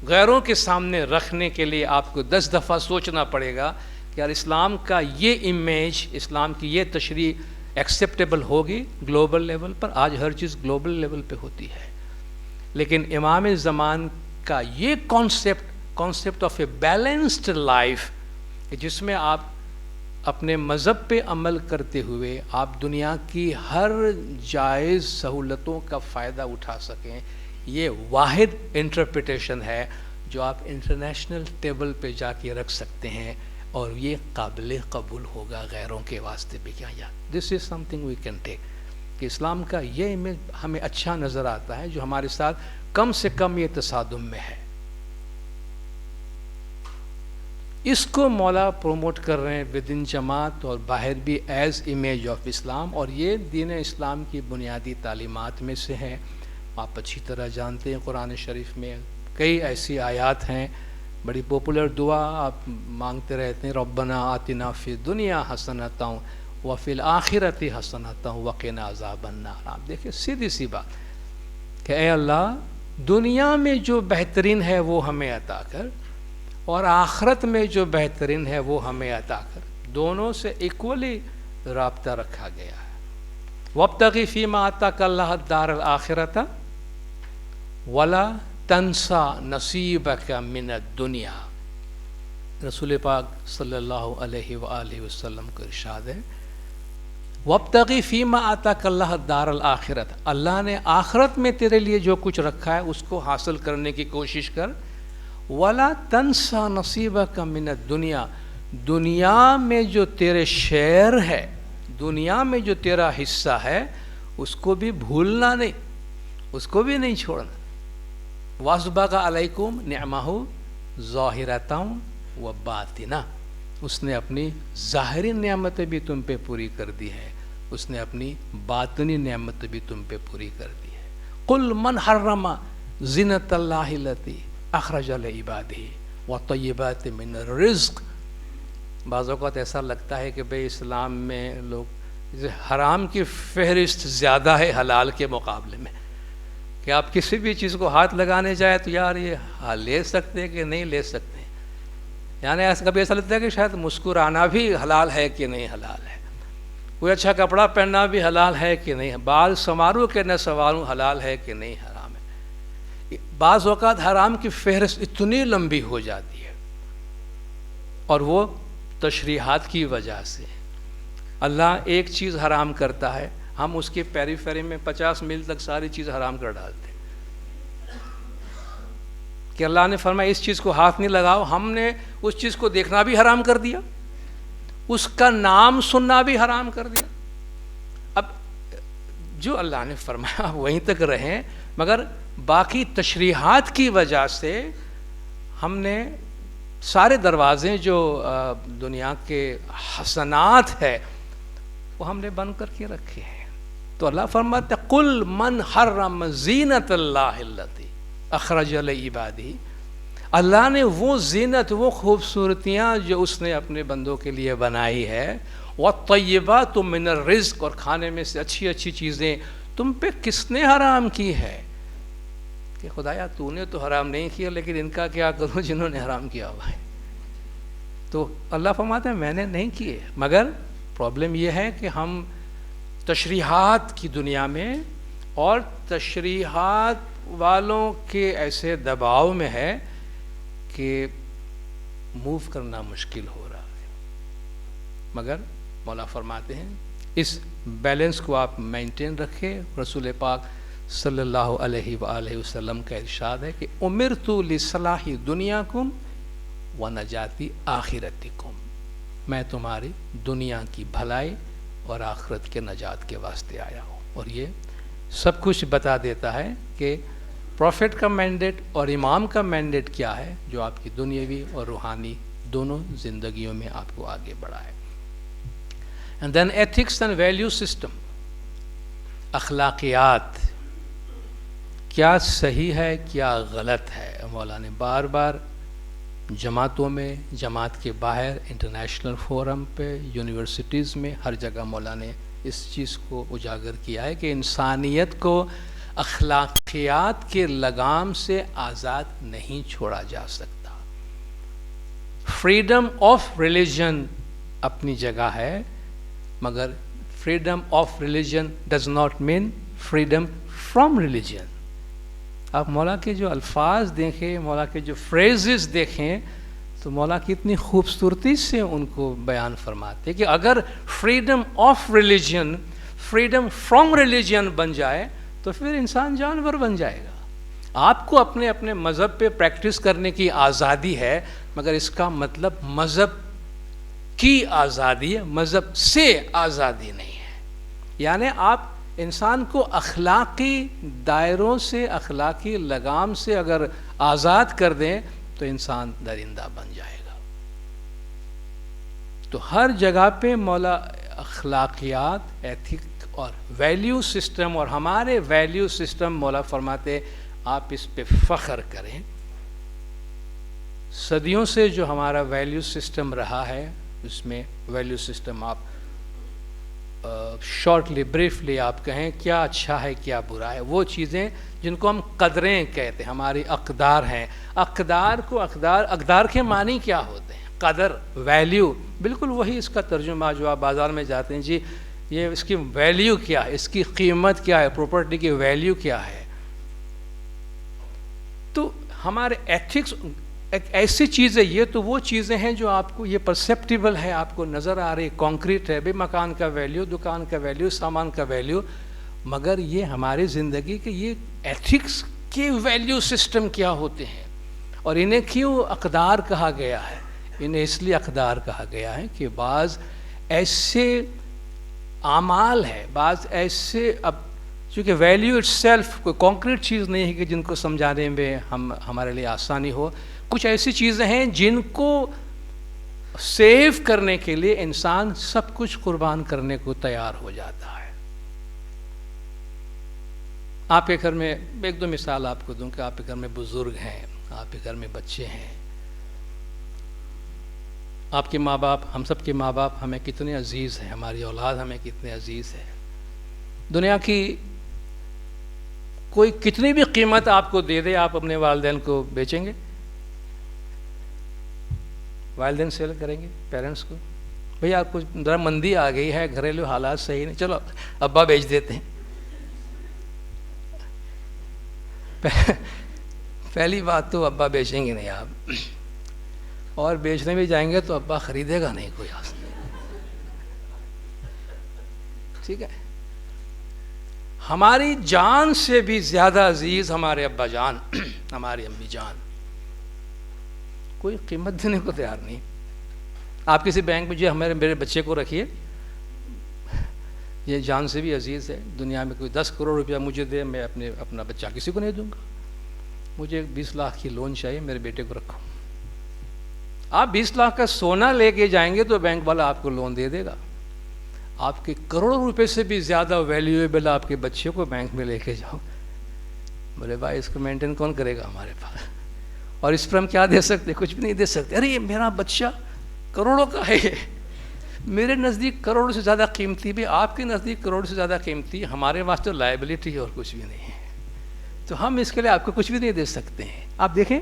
غیروں کے سامنے رکھنے کے لیے آپ کو 10 دفعہ سوچنا پڑے گا کہ یار اسلام کا یہ امیج، اسلام کی یہ تشریح ایکسیپٹیبل ہوگی گلوبل لیول پر؟ آج ہر چیز گلوبل لیول پہ ہوتی ہے، لیکن امام زمان کا یہ concept of a balanced life, جس میں آپ اپنے مذہب پہ عمل کرتے ہوئے آپ دنیا کی ہر جائز سہولتوں کا فائدہ اٹھا سکیں، یہ واحد انٹرپریٹیشن ہے جو آپ انٹرنیشنل ٹیبل پہ جا کے رکھ سکتے ہیں، اور یہ قابل قبول ہوگا غیروں کے واسطے بھی۔ کیا دس از some thing we can take, کہ اسلام کا یہ امیج ہمیں اچھا نظر آتا ہے جو ہمارے ساتھ کم سے کم یہ تصادم میں ہے۔ اس کو مولا پروموٹ کر رہے ہیں ود ان جماعت اور باہر بھی ایز امیج آف اسلام، اور یہ دین اسلام کی بنیادی تعلیمات میں سے ہے۔ آپ اچھی طرح جانتے ہیں قرآن شریف میں کئی ایسی آیات ہیں، بڑی پاپولر دعا آپ مانگتے رہتے ہیں، ربنا آتنا فی الدنیا حسنۃ وفی الآخرۃ حسنۃ وقنا عذاب النار۔ آپ دیکھیں سیدھی سی بات کہ اے اللہ دنیا میں جو بہترین ہے وہ ہمیں عطا کر، اور آخرت میں جو بہترین ہے وہ ہمیں عطا کر، دونوں سے ایکولی رابطہ رکھا گیا ہے۔ وابتغی فیما آتاک اللہ الدار الآخرۃ ولا تنسا نصیبک من الدنیا۔ رسول پاک صلی اللہ علیہ وآلہ وسلم کو ارشاد ہے وابتغی فیما آتاک اللہ الدار الآخرۃ، اللہ نے آخرت میں تیرے لیے جو کچھ رکھا ہے اس کو حاصل کرنے کی کوشش کر. ولا تنسا نصیبک من الدنیا، دنیا میں جو تیرے شیئر ہے، دنیا میں جو تیرا حصہ ہے اس کو بھی بھولنا نہیں، اس کو بھی نہیں چھوڑنا. وَأَسْبَغَ عَلَيْكُمْ نِعْمَهُ ظَاهِرَةً وَبَاطِنَةً، اس نے اپنی ظاہری نعمتیں بھی تم پہ پوری کر دی ہے، اس نے اپنی باطنی نعمتیں بھی تم پہ پوری کر دی ہے. قُلْ مَنْ حَرَّمَ زِنَةَ اللَّهِ الَّتِي أَخْرَجَ لِعِبَادِهِ وَالطَّيِّبَاتِ مِنَ الرِّزْقِ. بعض اوقات ایسا لگتا ہے کہ بھئی اسلام میں لوگ حرام کی فہرست زیادہ ہے حلال کے مقابلے میں، کہ آپ کسی بھی چیز کو ہاتھ لگانے جائے تو یار یہ لے سکتے ہیں کہ نہیں لے سکتے ہیں. یعنی ایسا کبھی ایسا لگتا ہے کہ شاید مسکرانا بھی حلال ہے کہ نہیں حلال ہے، کوئی اچھا کپڑا پہننا بھی حلال ہے کہ نہیں، بال سنواروں کہ نہ سنواروں حلال ہے کہ نہیں حرام ہے. بعض اوقات حرام کی فہرست اتنی لمبی ہو جاتی ہے، اور وہ تشریحات کی وجہ سے. اللہ ایک چیز حرام کرتا ہے، ہم اس کے پیری فیری میں 50 میل تک ساری چیز حرام کر ڈالتے ہیں. کہ اللہ نے فرمایا اس چیز کو ہاتھ نہیں لگاؤ، ہم نے اس چیز کو دیکھنا بھی حرام کر دیا، اس کا نام سننا بھی حرام کر دیا. اب جو اللہ نے فرمایا وہیں تک رہیں، مگر باقی تشریحات کی وجہ سے ہم نے سارے دروازے جو دنیا کے حسنات ہے وہ ہم نے بند کر کے رکھے ہیں. تو اللہ فرماتا ہے قُلْ مَنْ حَرَّمَ زِینَةَ اللَّهِ الَّتِي أَخْرَجَ لِعِبَادِهِ، اللہ نے وہ زینت، وہ خوبصورتیاں جو اس نے اپنے بندوں کے لیے بنائی ہے، وَالطَّيِّبَاتُ مِنَ الرِّزْقِ، اور کھانے میں سے اچھی اچھی چیزیں تم پہ کس نے حرام کی ہے. کہ خدایا تو نے تو حرام نہیں کیا، لیکن ان کا کیا کروں جنہوں نے حرام کیا ہوا ہے. تو اللہ فرماتا ہے میں نے نہیں کیے، مگر پرابلم یہ ہے کہ ہم تشریحات کی دنیا میں اور تشریحات والوں کے ایسے دباؤ میں ہے کہ موو کرنا مشکل ہو رہا ہے. مگر مولا فرماتے ہیں اس بیلنس کو آپ مینٹین رکھیں. رسول پاک صلی اللہ علیہ وآلہ وسلم کا ارشاد ہے کہ امرت لصلاح دنیاکم ونجاتی آخرتکم، میں تمہاری دنیا کی بھلائی اور آخرت کے نجات کے واسطے آیا ہوں. اور یہ سب کچھ بتا دیتا ہے کہ پروفٹ کا مینڈیٹ اور امام کا مینڈیٹ کیا ہے، جو آپ کی دنیاوی اور روحانی دونوں زندگیوں میں آپ کو آگے بڑھائے. And then ethics and value system, اخلاقیات، کیا صحیح ہے کیا غلط ہے. مولا نے بار بار جماعتوں میں، جماعت کے باہر، انٹرنیشنل فورم پہ، یونیورسٹیز میں، ہر جگہ مولا نے اس چیز کو اجاگر کیا ہے کہ انسانیت کو اخلاقیات کے لگام سے آزاد نہیں چھوڑا جا سکتا. فریڈم آف ریلیجن اپنی جگہ ہے، مگر freedom of religion does not mean freedom from religion. آپ مولا کے جو الفاظ دیکھیں، مولا کے جو فریزز دیکھیں، تو مولا کی اتنی خوبصورتی سے ان کو بیان فرماتے کہ اگر freedom of religion freedom from religion بن جائے تو پھر انسان جانور بن جائے گا. آپ کو اپنے اپنے مذہب پہ پریکٹس کرنے کی آزادی ہے، مگر اس کا مطلب مذہب کی آزادی ہے، مذہب سے آزادی نہیں ہے. یعنی آپ انسان کو اخلاقی دائروں سے، اخلاقی لگام سے اگر آزاد کر دیں تو انسان درندہ بن جائے گا. تو ہر جگہ پہ مولا اخلاقیات، ایتھک اور ویلیو سسٹم، اور ہمارے ویلیو سسٹم مولا فرماتے آپ اس پہ فخر کریں. صدیوں سے جو ہمارا ویلیو سسٹم رہا ہے، اس میں ویلیو سسٹم آپ شارٹلی بریفلی آپ کہیں کیا اچھا ہے کیا برا ہے. وہ چیزیں جن کو ہم قدریں کہتے ہیں، ہماری اقدار ہیں. اقدار کو اقدار کے معنی کیا ہوتے ہیں؟ قدر، ویلیو، بالکل وہی اس کا ترجمہ جو آپ بازار میں جاتے ہیں، جی یہ اس کی ویلیو کیا ہے، اس کی قیمت کیا ہے، پراپرٹی کی ویلیو کیا ہے. تو ہمارے ایتھکس ایک ایسی چیز ہے یہ، تو وہ چیزیں ہیں جو آپ کو یہ پرسیپٹیبل ہے، آپ کو نظر آ رہی، کانکریٹ ہے، بھئی مکان کا ویلیو، دکان کا ویلیو، سامان کا ویلیو، مگر یہ ہماری زندگی کے یہ ایتھکس کے ویلیو سسٹم کیا ہوتے ہیں، اور انہیں کیوں اقدار کہا گیا ہے؟ انہیں اس لیے اقدار کہا گیا ہے کہ بعض ایسے اعمال ہے، بعض ایسے، اب چونکہ ویلیو اٹ سیلف کوئی کانکریٹ چیز نہیں ہے کہ جن کو سمجھانے میں ہمارے لیے آسانی ہو، کچھ ایسی چیزیں ہیں جن کو سیو کرنے کے لیے انسان سب کچھ قربان کرنے کو تیار ہو جاتا ہے۔ آپ کے گھر میں ایک دو مثال آپ کو دوں کہ آپ کے گھر میں بزرگ ہیں، آپ کے گھر میں بچے ہیں، آپ کے ماں باپ، ہم سب کے ماں باپ ہمیں کتنے عزیز ہیں، ہماری اولاد ہمیں کتنے عزیز ہے۔ دنیا کی کوئی کتنی بھی قیمت آپ کو دے دے، آپ اپنے والدین کو بیچیں گے؟ والدین سیل کریں گے پیرنٹس کو؟ بھئی آپ کو ذرا مندی آ گئی ہے، گھریلو حالات صحیح نہیں، چلو ابا بیچ دیتے ہیں۔ پہلی بات تو ابا بیچیں گے نہیں آپ، اور بیچنے بھی جائیں گے تو ابا خریدے گا نہیں کوئی آپ، ٹھیک ہے؟ ہماری جان سے بھی زیادہ عزیز ہمارے ابا جان، ہماری امی جان، کوئی قیمت دینے کو تیار نہیں۔ آپ کسی بینک میں جو میرے بچے کو رکھیے، یہ جان سے بھی عزیز ہے، دنیا میں کوئی 10 کروڑ روپیہ مجھے دے، میں اپنا بچہ کسی کو نہیں دوں گا۔ مجھے 20 لاکھ کی لون چاہیے، میرے بیٹے کو رکھو۔ آپ 20 لاکھ کا سونا لے کے جائیں گے تو بینک والا آپ کو لون دے دے گا۔ آپ کے کروڑوں روپے سے بھی زیادہ ویلیویبل آپ کے بچے کو بینک میں لے کے جاؤ، بولے بھائی اس کو مینٹین کون کرے گا ہمارے پاس، اور اس پر ہم کیا دے سکتے؟ کچھ بھی نہیں دے سکتے۔ ارے یہ میرا بچہ کروڑوں کا ہے، میرے نزدیک کروڑوں سے زیادہ قیمتی بھی، آپ کے نزدیک کروڑوں سے زیادہ قیمتی، ہمارے واسطے لائبلٹی اور کچھ بھی نہیں ہے، تو ہم اس کے لیے آپ کو کچھ بھی نہیں دے سکتے ہیں۔ آپ دیکھیں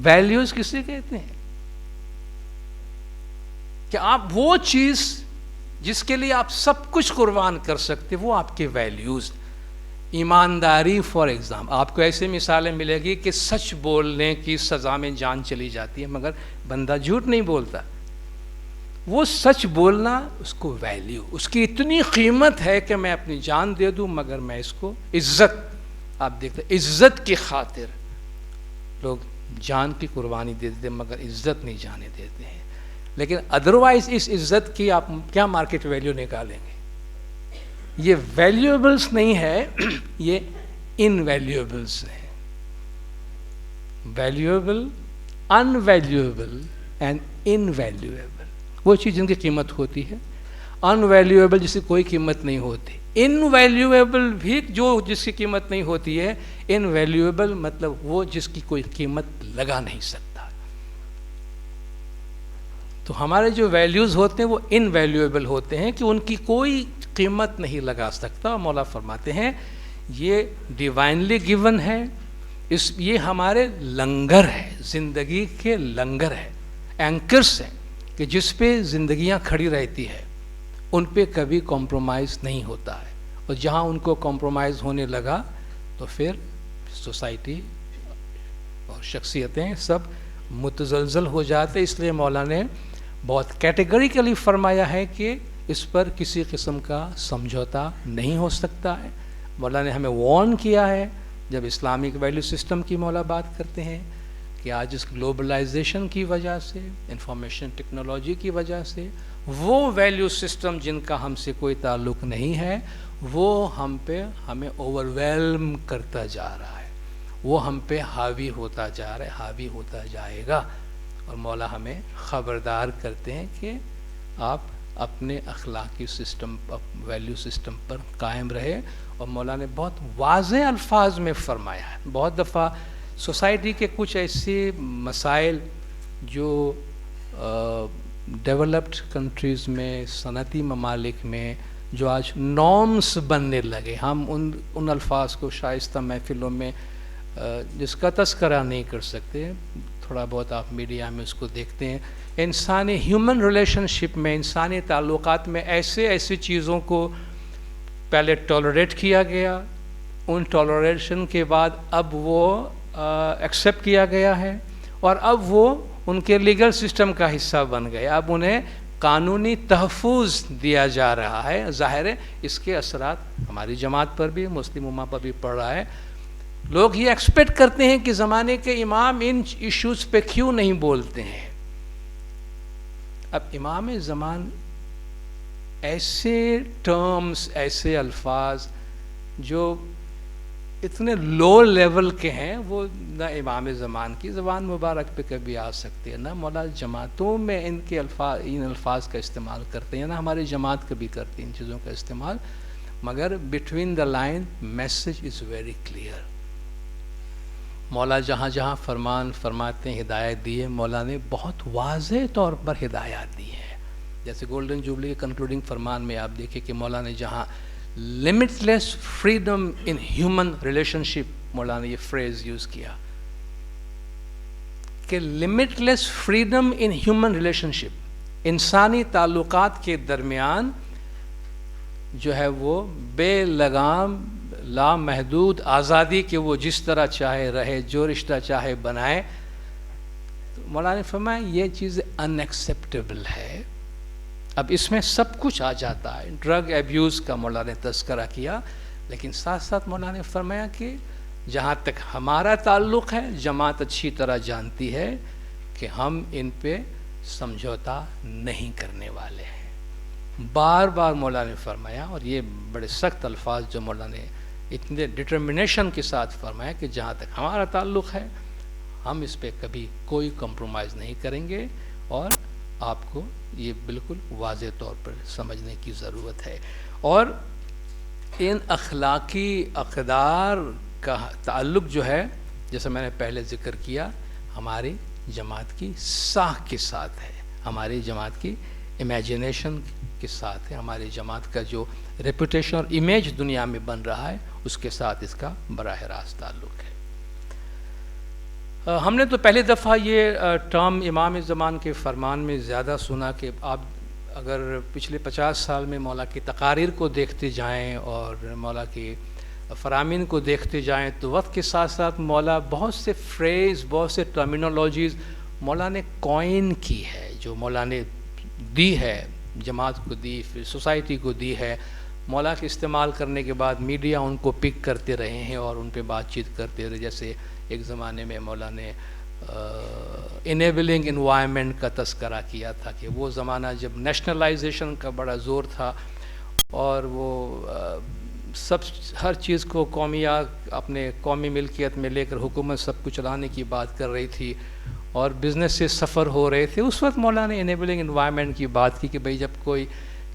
ویلیوز کسے کہتے ہیں؟ کہ آپ وہ چیز جس کے لیے آپ سب کچھ قربان کر سکتے، وہ آپ کے ویلیوز۔ ایمانداری فار ایگزامپل، آپ کو ایسے مثالیں ملے گی کہ سچ بولنے کی سزا میں جان چلی جاتی ہے مگر بندہ جھوٹ نہیں بولتا۔ وہ سچ بولنا، اس کو ویلیو، اس کی اتنی قیمت ہے کہ میں اپنی جان دے دوں مگر میں اس کو عزت، آپ دیکھتے عزت کی خاطر لوگ جان کی قربانی دے دیتے مگر عزت نہیں جانے دیتے ہیں۔ لیکن ادروائز اس عزت کی آپ کیا مارکیٹ ویلیو نکالیں گے؟ یہ ویلیویبلس نہیں ہے، یہ ان ویلیویبلس ہیں۔ Valuable, in valuable and in valuable, وہ چیز جن کی قیمت ہوتی ہے، ان ویلیویبل جس کی کوئی قیمت نہیں ہوتی، ان ویلیویبل بھی جو جس کی قیمت نہیں ہوتی ہے، ان ویلیویبل مطلب وہ جس کی کوئی قیمت لگا نہیں سکتا۔ تو ہمارے جو ویلیوز ہوتے ہیں وہ ان ویلیویبل ہوتے ہیں کہ ان کی کوئی قیمت نہیں لگا سکتا۔ مولا فرماتے ہیں یہ ڈیوائنلی گیون ہے، یہ ہمارے لنگر ہے، زندگی کے لنگر ہے، اینکرس ہیں کہ جس پہ زندگیاں کھڑی رہتی ہے، ان پہ کبھی کمپرومائز نہیں ہوتا ہے، اور جہاں ان کو کمپرومائز ہونے لگا تو پھر سوسائٹی اور شخصیتیں سب متزلزل ہو جاتے۔ اس لیے مولا نے بہت کیٹیگریکلی فرمایا ہے کہ اس پر کسی قسم کا سمجھوتا نہیں ہو سکتا ہے۔ مولا نے ہمیں وارن کیا ہے جب اسلامک ویلیو سسٹم کی مولا بات کرتے ہیں کہ آج اس گلوبلائزیشن کی وجہ سے، انفارمیشن ٹیکنالوجی کی وجہ سے، وہ ویلیو سسٹم جن کا ہم سے کوئی تعلق نہیں ہے وہ ہمیں اوور ویلم کرتا جا رہا ہے، وہ ہم پہ حاوی ہوتا جا رہا ہے، حاوی ہوتا جائے گا۔ اور مولا ہمیں خبردار کرتے ہیں کہ آپ اپنے اخلاقی سسٹم، ویلیو سسٹم پر قائم رہے۔ اور مولا نے بہت واضح الفاظ میں فرمایا ہے، بہت دفعہ سوسائٹی کے کچھ ایسے مسائل جو ڈیولپڈ کنٹریز میں، صنعتی ممالک میں جو آج نارمس بننے لگے، ہم ان الفاظ کو شائستہ محفلوں میں جس کا تذکرہ نہیں کر سکتے، تھوڑا بہت آپ میڈیا میں اس کو دیکھتے ہیں۔ انسانی ہیومن ریلیشن شپ میں، انسانی تعلقات میں ایسے چیزوں کو پہلے ٹالریٹ کیا گیا، ان ٹالریشن کے بعد اب وہ ایکسیپٹ کیا گیا ہے اور اب وہ ان کے لیگل سسٹم کا حصہ بن گئے. اب انہیں قانونی تحفظ دیا جا رہا ہے. ظاہر ہے اس کے اثرات ہماری جماعت پر بھی، مسلم امہ پر بھی پڑ رہا ہے. لوگ یہ ایکسپیکٹ کرتے ہیں کہ زمانے کے امام ان ایشوز پہ کیوں نہیں بولتے ہیں. اب امام زمان ایسے ٹرمز، ایسے الفاظ جو اتنے لو لیول کے ہیں، وہ نہ امام زمان کی زبان مبارک پہ کبھی آ سکتے ہیں، نہ مولا جماعتوں میں ان الفاظ کا استعمال کرتے ہیں، نہ ہماری جماعت کبھی کرتی ان چیزوں کا استعمال. مگر between the line message is very clear. مولا جہاں جہاں فرمان فرماتے ہیں، ہدایت دی ہے، مولا نے بہت واضح طور پر ہدایات دی ہے. جیسے گولڈن جوبلی کے کنکلوڈنگ فرمان میں آپ دیکھیں کہ مولا نے جہاں limitless freedom in human relationship, مولا نے یہ فریز یوز کیا کہ limitless freedom in human relationship, انسانی تعلقات کے درمیان جو ہے وہ بے لگام لامحدود آزادی کہ وہ جس طرح چاہے رہے، جو رشتہ چاہے بنائے. تو مولانا نے فرمایا یہ چیز ان ایکسیپٹیبل ہے. اب اس میں سب کچھ آ جاتا ہے. ڈرگ ایبیوز کا مولانا نے تذکرہ کیا، لیکن ساتھ ساتھ مولانا نے فرمایا کہ جہاں تک ہمارا تعلق ہے، جماعت اچھی طرح جانتی ہے کہ ہم ان پہ سمجھوتا نہیں کرنے والے ہیں. بار بار مولانا نے فرمایا، اور یہ بڑے سخت الفاظ جو مولانا نے اتنے ڈٹرمنیشن کے ساتھ فرمایا کہ جہاں تک ہمارا تعلق ہے ہم اس پہ کبھی کوئی کمپرومائز نہیں کریں گے. اور آپ کو یہ بالکل واضح طور پر سمجھنے کی ضرورت ہے. اور ان اخلاقی اقدار کا تعلق جو ہے، جیسے میں نے پہلے ذکر کیا، ہماری جماعت کی ساکھ کے ساتھ ہے، ہماری جماعت کی امیجنیشن کے ساتھ ہے، ہماری جماعت کا جو ریپوٹیشن اور امیج دنیا میں بن رہا ہے اس کے ساتھ اس کا براہ راست تعلق ہے. ہم نے تو پہلی دفعہ یہ ٹرم امام زمان کے فرمان میں زیادہ سنا کہ آپ اگر پچھلے 50 سال میں مولا کی تقاریر کو دیکھتے جائیں اور مولا کی فرامین کو دیکھتے جائیں تو وقت کے ساتھ ساتھ مولا بہت سے فریز، بہت سے ٹرمینولوجیز مولا نے کوائن کی ہے، جو مولا نے دی ہے، جماعت کو دی، پھر سوسائٹی کو دی ہے. مولا کے استعمال کرنے کے بعد میڈیا ان کو پک کرتے رہے ہیں اور ان پہ بات چیت کرتے رہے. جیسے ایک زمانے میں مولا نے انیبلنگ انوائرمنٹ کا تذکرہ کیا تھا کہ وہ زمانہ جب نیشنلائزیشن کا بڑا زور تھا اور وہ سب ہر چیز کو اپنے قومی ملکیت میں لے کر حکومت سب کو چلانے کی بات کر رہی تھی اور بزنس سے سفر ہو رہے تھے. اس وقت مولا نے انیبلنگ انوائرمنٹ کی بات کی کہ بھئی جب کوئی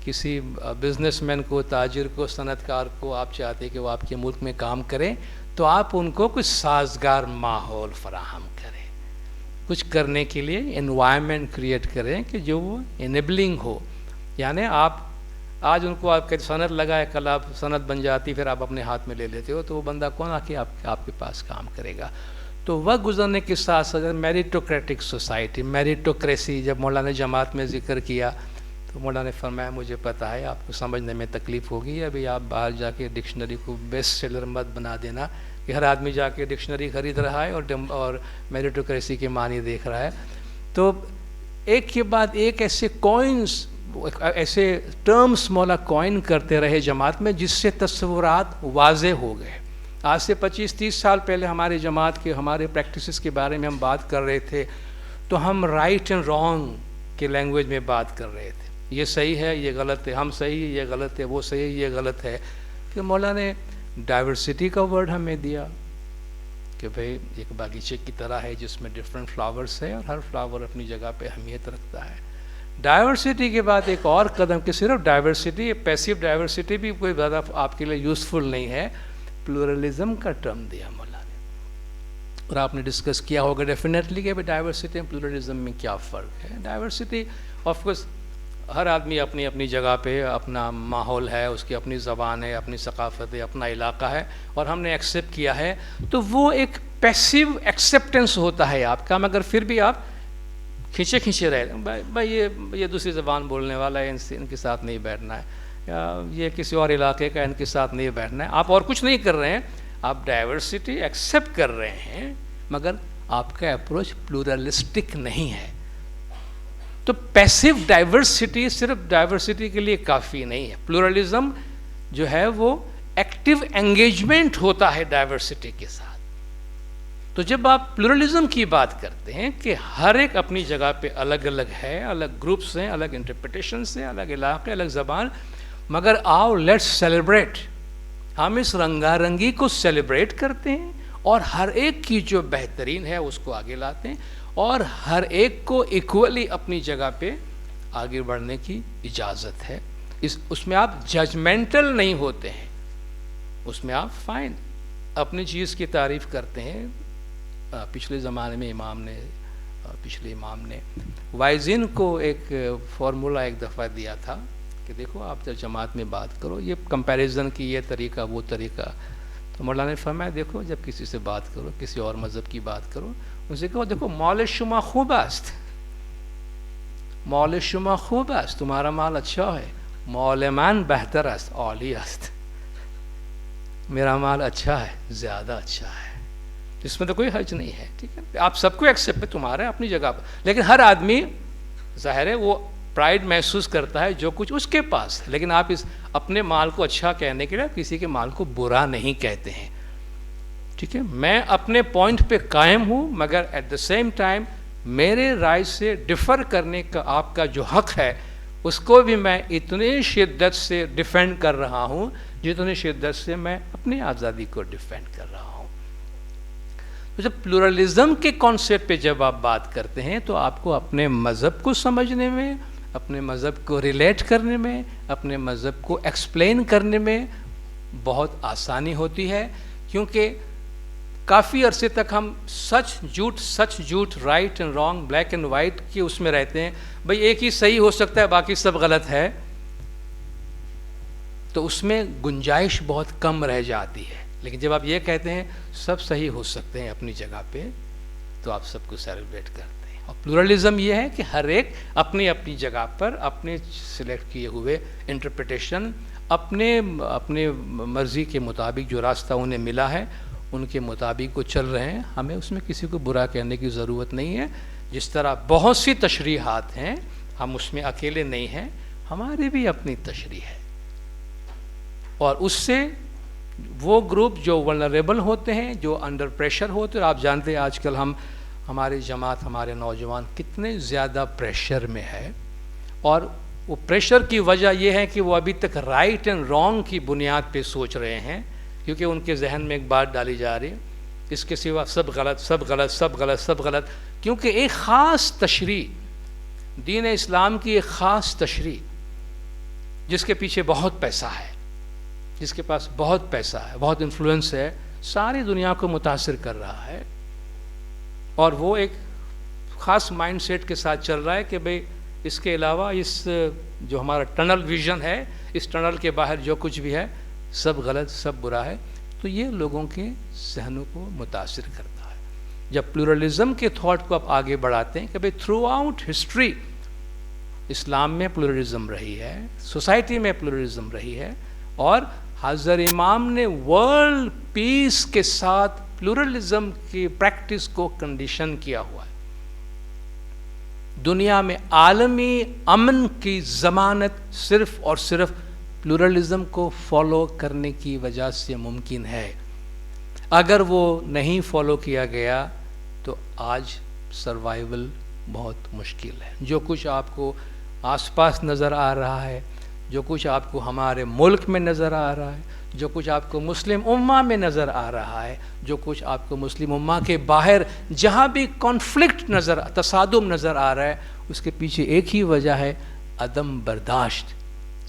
کسی بزنس مین کو، تاجر کو، صنعت کار کو آپ چاہتے کہ وہ آپ کے ملک میں کام کریں تو آپ ان کو کچھ سازگار ماحول فراہم کریں، کچھ کرنے کے لیے انوائرمنٹ کریٹ کریں کہ جو وہ انیبلنگ ہو. یعنی آپ آج ان کو آپ کے صنعت لگائے، کل آپ صنعت بن جاتی، پھر آپ اپنے ہاتھ میں لے لیتے ہو تو وہ بندہ کون آ کے آپ کے پاس کام کرے گا. تو وقت گزرنے کے ساتھ ساتھ میریٹوکریٹک سوسائٹی، میریٹوکریسی جب مولانا جماعت میں ذکر کیا تو مولانا نے فرمایا مجھے پتہ ہے آپ کو سمجھنے میں تکلیف ہوگی، ابھی آپ باہر جا کے ڈکشنری کو بیسٹ سیلر مت بنا دینا کہ ہر آدمی جا کے ڈکشنری خرید رہا ہے اور میریٹوکریسی کے معنی دیکھ رہا ہے. تو ایک کے بعد ایک ایسے کوائنس، ایسے ٹرمز مولا کوائن کرتے رہے جماعت میں جس سے تصورات واضح ہو گئے. آج سے 25-30 سال پہلے ہماری جماعت کے ہمارے پریکٹسز کے بارے میں ہم بات کر رہے تھے تو ہم رائٹ اینڈ رانگ کے لینگویج میں بات کر رہے تھے. یہ صحیح ہے، یہ غلط ہے، ہم صحیح ہے، یہ غلط ہے، وہ صحیح ہے، یہ غلط ہے. کہ مولا نے ڈائیورسٹی کا ورڈ ہمیں دیا کہ بھئی ایک باغیچے کی طرح ہے جس میں ڈفرینٹ فلاورز ہے اور ہر فلاور اپنی جگہ پہ اہمیت رکھتا ہے. ڈائیورسٹی کے بعد ایک اور قدم کہ صرف ڈائیورسٹی، پیسیو ڈائیورسٹی بھی کوئی زیادہ آپ کے لیے یوزفل نہیں ہے، پلورلزم کا ٹرم دیا مولا نے. اور آپ نے ڈسکس کیا ہوگا ڈیفینیٹلی کہ ڈائیورسٹی اور پلورلزم میں کیا فرق ہے. ڈائیورسٹی آف کورس ہر آدمی اپنی اپنی جگہ پہ اپنا ماحول ہے، اس کی اپنی زبان ہے، اپنی ثقافت ہے، اپنا علاقہ ہے اور ہم نے ایکسیپٹ کیا ہے تو وہ ایک پیسیو ایکسیپٹنس ہوتا ہے آپ کا. مگر پھر بھی آپ کھینچے رہے بھائی یہ دوسری زبان بولنے والا ہے، ان کے ساتھ نہیں بیٹھنا ہے، یا یہ کسی اور علاقے کا، ان کے ساتھ نہیں بیٹھنا ہے. آپ اور کچھ نہیں کر رہے ہیں، آپ ڈائیورسٹی ایکسیپٹ کر رہے ہیں مگر آپ کا اپروچ پلورلسٹک نہیں ہے. تو پیسو ڈائیورسٹی صرف ڈائیورسٹی کے لیے کافی نہیں ہے. پلورلزم جو ہے وہ ایکٹیو انگیجمنٹ ہوتا ہے ڈائیورسٹی کے ساتھ. تو جب آپ پلورلزم کی بات کرتے ہیں کہ ہر ایک اپنی جگہ پہ الگ الگ ہے, الگ گروپس ہیں, الگ انٹرپریٹیشنس ہیں, الگ علاقے, الگ زبان, مگر آؤ لیٹس سیلیبریٹ, ہم اس رنگا رنگی کو سیلیبریٹ کرتے ہیں اور ہر ایک کی جو بہترین ہے اس کو آگے لاتے ہیں, اور ہر ایک کو ایکولی اپنی جگہ پہ آگے بڑھنے کی اجازت ہے. اس میں آپ ججمنٹل نہیں ہوتے ہیں, اس میں آپ فائن اپنی چیز کی تعریف کرتے ہیں. پچھلے زمانے میں پچھلے امام نے وائزن کو ایک فارمولہ ایک دفعہ دیا تھا کہ دیکھو آپ جب جماعت میں بات کرو, یہ کمپیریزن کی یہ طریقہ وہ طریقہ, تو مولانا نے فرمایا دیکھو جب کسی سے بات کرو, کسی اور مذہب کی بات کرو, ان سے کہو دیکھو مال شما خوب است, مال شما خوب است, تمہارا مال اچھا ہے, مال من بہتر است عالی است, میرا مال اچھا ہے, زیادہ اچھا ہے, اس میں تو کوئی حرج نہیں ہے. ٹھیک ہے, آپ سب کو ایکسیپٹ ہے, تمہارا ہے اپنی جگہ پر, لیکن ہر آدمی ظاہر ہے وہ پرائڈ محسوس کرتا ہے جو کچھ اس کے پاس ہے, لیکن آپ اس اپنے مال کو اچھا کہنے کے لیے کسی کے مال کو برا نہیں کہتے ہیں. ٹھیک ہے, میں اپنے پوائنٹ پہ قائم ہوں, مگر ایٹ دا سیم ٹائم میرے رائے سے ڈفر کرنے کا آپ کا جو حق ہے اس کو بھی میں اتنی شدت سے ڈیفینڈ کر رہا ہوں جتنی شدت سے میں اپنی آزادی کو ڈیفینڈ کر رہا ہوں. تو جب پلورلزم کے کانسیپٹ پہ جب آپ بات کرتے ہیں تو آپ کو اپنے مذہب کو سمجھنے میں, اپنے مذہب کو ریلیٹ کرنے میں, اپنے مذہب کو ایکسپلین کرنے میں بہت آسانی ہوتی ہے, کیونکہ کافی عرصے تک ہم سچ جھوٹ, right and wrong, black and white کے اس میں رہتے ہیں. بھئی ایک ہی صحیح ہو سکتا ہے, باقی سب غلط ہے, تو اس میں گنجائش بہت کم رہ جاتی ہے. لیکن جب آپ یہ کہتے ہیں سب صحیح ہو سکتے ہیں اپنی جگہ پہ, تو آپ سب کو سیلیبریٹ کرتے ہیں. اور پلورلزم یہ ہے کہ ہر ایک اپنی اپنی جگہ پر اپنے سلیکٹ کیے ہوئے انٹرپریٹیشن, اپنے مرضی کے مطابق جو راستہ انہیں ملا ہے ان کے مطابق وہ چل رہے ہیں. ہمیں اس میں کسی کو برا کہنے کی ضرورت نہیں ہے. جس طرح بہت سی تشریحات ہیں, ہم اس میں اکیلے نہیں ہیں, ہماری بھی اپنی تشریح ہے, اور اس سے وہ گروپ جو ولنریبل ہوتے ہیں, جو انڈر پریشر ہوتے ہیں, آپ جانتے ہیں آج کل ہماری جماعت, ہمارے نوجوان کتنے زیادہ پریشر میں ہے, اور وہ پریشر کی وجہ یہ ہے کہ وہ ابھی تک رائٹ اینڈ رانگ کی بنیاد پہ سوچ رہے ہیں, کیونکہ ان کے ذہن میں ایک بات ڈالی جا رہی ہے اس کے سوا سب غلط, سب غلط, سب غلط, سب غلط. کیونکہ ایک خاص تشریح, دین اسلام کی ایک خاص تشریح جس کے پیچھے بہت پیسہ ہے, جس کے پاس بہت پیسہ ہے, بہت انفلوئنس ہے, ساری دنیا کو متاثر کر رہا ہے, اور وہ ایک خاص مائنڈ سیٹ کے ساتھ چل رہا ہے کہ بھئی اس کے علاوہ اس جو ہمارا ٹنل ویژن ہے, اس ٹنل کے باہر جو کچھ بھی ہے سب غلط, سب برا ہے. تو یہ لوگوں کے ذہنوں کو متاثر کرتا ہے. جب پلورلزم کے تھاٹ کو آپ آگے بڑھاتے ہیں کہ بھئی تھرو آؤٹ ہسٹری اسلام میں پلورلزم رہی ہے, سوسائٹی میں پلورلزم رہی ہے, اور حضرت امام نے ورلڈ پیس کے ساتھ پلورلزم کی پریکٹس کو کنڈیشن کیا ہوا ہے. دنیا میں عالمی امن کی ضمانت صرف اور صرف پلورلزم کو فالو کرنے کی وجہ سے ممکن ہے. اگر وہ نہیں فالو کیا گیا تو آج سروائیول بہت مشکل ہے. جو کچھ آپ کو آس پاس نظر آ رہا ہے, جو کچھ آپ کو ہمارے ملک میں نظر آ رہا ہے, جو کچھ آپ کو مسلم امہ میں نظر آ رہا ہے, جو کچھ آپ کو مسلم امہ کے باہر جہاں بھی کانفلکٹ تصادم نظر آ رہا ہے, اس کے پیچھے ایک ہی وجہ ہے, عدم برداشت.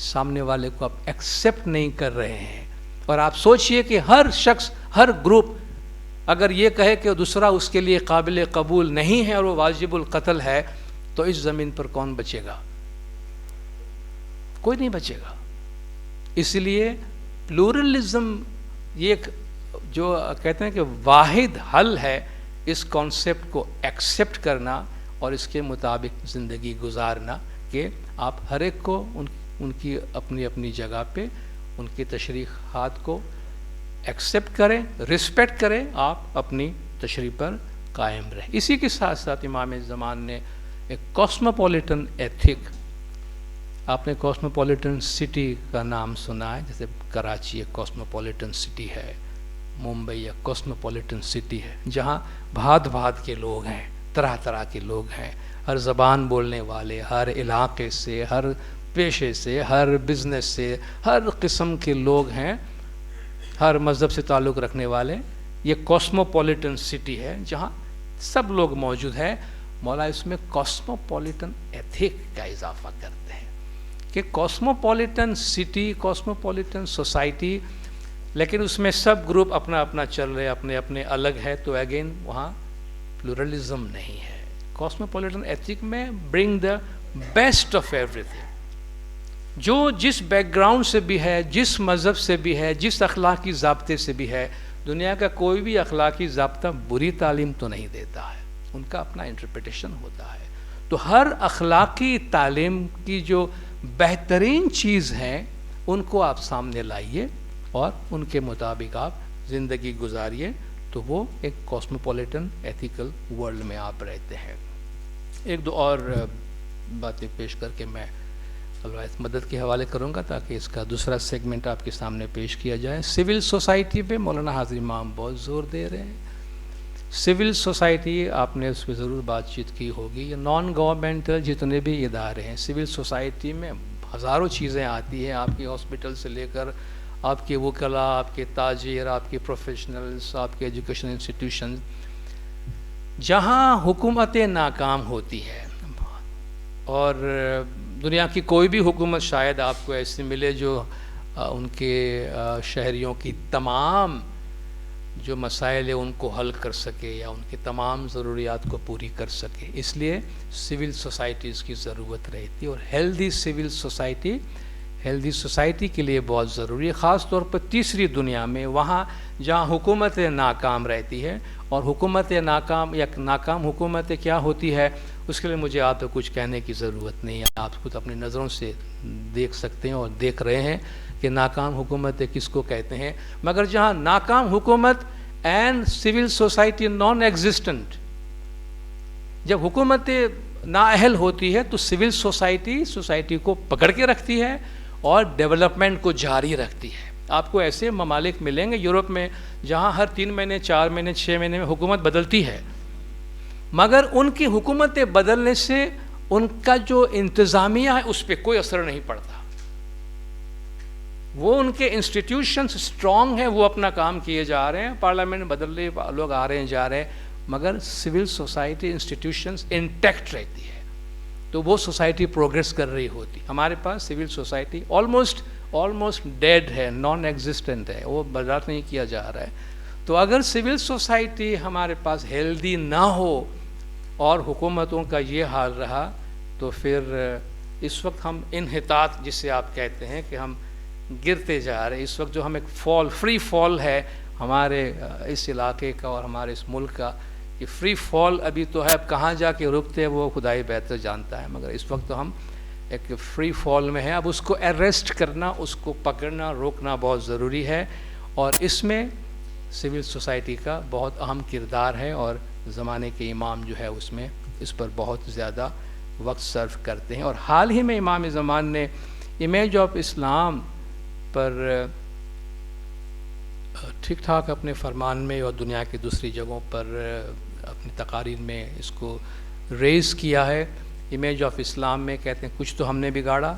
سامنے والے کو آپ ایکسیپٹ نہیں کر رہے ہیں. اور آپ سوچئے کہ ہر شخص, ہر گروپ اگر یہ کہے کہ دوسرا اس کے لیے قابل قبول نہیں ہے اور وہ واجب القتل ہے, تو اس زمین پر کون بچے گا؟ کوئی نہیں بچے گا. اس لیے پلورلزم یہ ایک جو کہتے ہیں کہ واحد حل ہے اس کانسیپٹ کو ایکسیپٹ کرنا اور اس کے مطابق زندگی گزارنا, کہ آپ ہر ایک کو ان کی اپنی اپنی جگہ پہ ان کی تشریحات کو ایکسیپٹ کریں, رسپیکٹ کریں, آپ اپنی تشریح پر قائم رہے. اسی کے ساتھ ساتھ امام زمان نے ایک کاسموپولیٹن ایتھک، آپ نے کاسموپولیٹن سٹی کا نام سنا ہے، جیسے کراچی ایک کاسموپولیٹن سٹی ہے، ممبئی ایک کاسموپولیٹن سٹی ہے، جہاں بھات بھات کے لوگ ہیں، طرح طرح کے لوگ ہیں، ہر زبان بولنے والے، ہر علاقے سے، ہر پیشے سے، ہر بزنس سے، ہر قسم کے لوگ ہیں، ہر مذہب سے تعلق رکھنے والے. یہ کاسموپولیٹن سٹی ہے جہاں سب لوگ موجود ہیں. مولا اس میں کاسموپولیٹن ایتھک کا اضافہ کرتے ہیں کہ کاسموپولیٹن سٹی، کاسموپولیٹن سوسائٹی، لیکن اس میں سب گروپ اپنا اپنا چل رہے، اپنے اپنے الگ ہے، تو اگین وہاں پلورلزم نہیں ہے. کاسموپولیٹن ایتھک میں bring the best of everything. جو جس بیک گراؤنڈ سے بھی ہے، جس مذہب سے بھی ہے، جس اخلاقی ضابطے سے بھی ہے، دنیا کا کوئی بھی اخلاقی ضابطہ بری تعلیم تو نہیں دیتا ہے، ان کا اپنا انٹرپریٹیشن ہوتا ہے. تو ہر اخلاقی تعلیم کی جو بہترین چیز ہیں ان کو آپ سامنے لائیے اور ان کے مطابق آپ زندگی گزاریے، تو وہ ایک کاسموپولیٹن ایتھیکل ورلڈ میں آپ رہتے ہیں. ایک دو اور باتیں پیش کر کے میں الوائس مدد کے حوالے کروں گا تاکہ اس کا دوسرا سیگمنٹ آپ کے سامنے پیش کیا جائے. سول سوسائٹی پہ مولانا حاضر امام بہت زور دے رہے ہیں. سول سوسائٹی آپ نے اس پہ ضرور بات چیت کی ہوگی. یہ نان گورنمنٹل جتنے بھی ادارے ہیں، سول سوسائٹی میں ہزاروں چیزیں آتی ہیں، آپ کی ہاسپٹل سے لے کر آپ کے وکلاء، آپ کے تاجر، آپ کے پروفیشنلز، آپ کے ایجوکیشن انسٹیٹیوشنز. جہاں حکومت ناکام ہوتی ہے، اور دنیا کی کوئی بھی حکومت شاید آپ کو ایسی ملے جو ان کے شہریوں کی تمام جو مسائل ہیں ان کو حل کر سکے یا ان کی تمام ضروریات کو پوری کر سکے. اس لیے سول سوسائٹیز کی ضرورت رہتی ہے، اور ہیلدی سول سوسائٹی کے لیے بہت ضروری ہے، خاص طور پر تیسری دنیا میں، وہاں جہاں حکومت ناکام رہتی ہے. اور حکومت ناکام یا ناکام حکومت کیا ہوتی ہے، اس کے لیے مجھے آپ کو کچھ کہنے کی ضرورت نہیں ہے، آپ خود اپنی نظروں سے دیکھ سکتے ہیں اور دیکھ رہے ہیں کہ ناکام حکومت کس کو کہتے ہیں. مگر جہاں ناکام حکومت and civil society naan existent, جب حکومت نااہل ہوتی ہے تو سول سوسائٹی کو پکڑ کے رکھتی ہے اور ڈیولپمنٹ کو جاری رکھتی ہے. آپ کو ایسے ممالک ملیں گے یورپ میں جہاں ہر 3 مہینے 4 مہینے 6 مہینے میں حکومت بدلتی ہے، مگر ان کی حکومت بدلنے سے ان کا جو انتظامیہ ہے اس پہ کوئی اثر نہیں پڑتا. وہ ان کے انسٹیٹیوشنز اسٹرانگ ہیں، وہ اپنا کام کیے جا رہے ہیں، پارلیمنٹ بدل رہے، لوگ آ رہے ہیں جا رہے ہیں، مگر سول سوسائٹی انسٹیٹیوشنز انٹیکٹ رہتی ہے، تو وہ سوسائٹی پروگریس کر رہی ہوتی. ہمارے پاس سول سوسائٹی آلموسٹ ڈیڈ ہے، نان ایگزسٹنٹ ہے، وہ برداشت نہیں کیا جا رہا ہے. تو اگر سول سوسائٹی ہمارے پاس ہیلدی نہ ہو اور حکومتوں کا یہ حال رہا تو پھر اس وقت ہم انحطاط جسے آپ کہتے ہیں کہ ہم گرتے جا رہے ہیں. اس وقت جو ہم ایک فری فال ہے ہمارے اس علاقے کا اور ہمارے اس ملک کا، کہ فری فال ابھی تو ہے، اب کہاں جا کے رکتے ہیں وہ خدائی بہتر جانتا ہے، مگر اس وقت تو ہم ایک فری فال میں ہیں. اب اس کو اریسٹ کرنا، اس کو پکڑنا، روکنا بہت ضروری ہے، اور اس میں سول سوسائٹی کا بہت اہم کردار ہے، اور زمانے کے امام جو ہے اس میں اس پر بہت زیادہ وقت صرف کرتے ہیں. اور حال ہی میں امام زمان نے امیج آف اسلام پر ٹھیک ٹھاک اپنے فرمان میں اور دنیا کی دوسری جگہوں پر اپنی تقاریر میں اس کو ریز کیا ہے. امیج آف اسلام میں کہتے ہیں کچھ تو ہم نے بگاڑا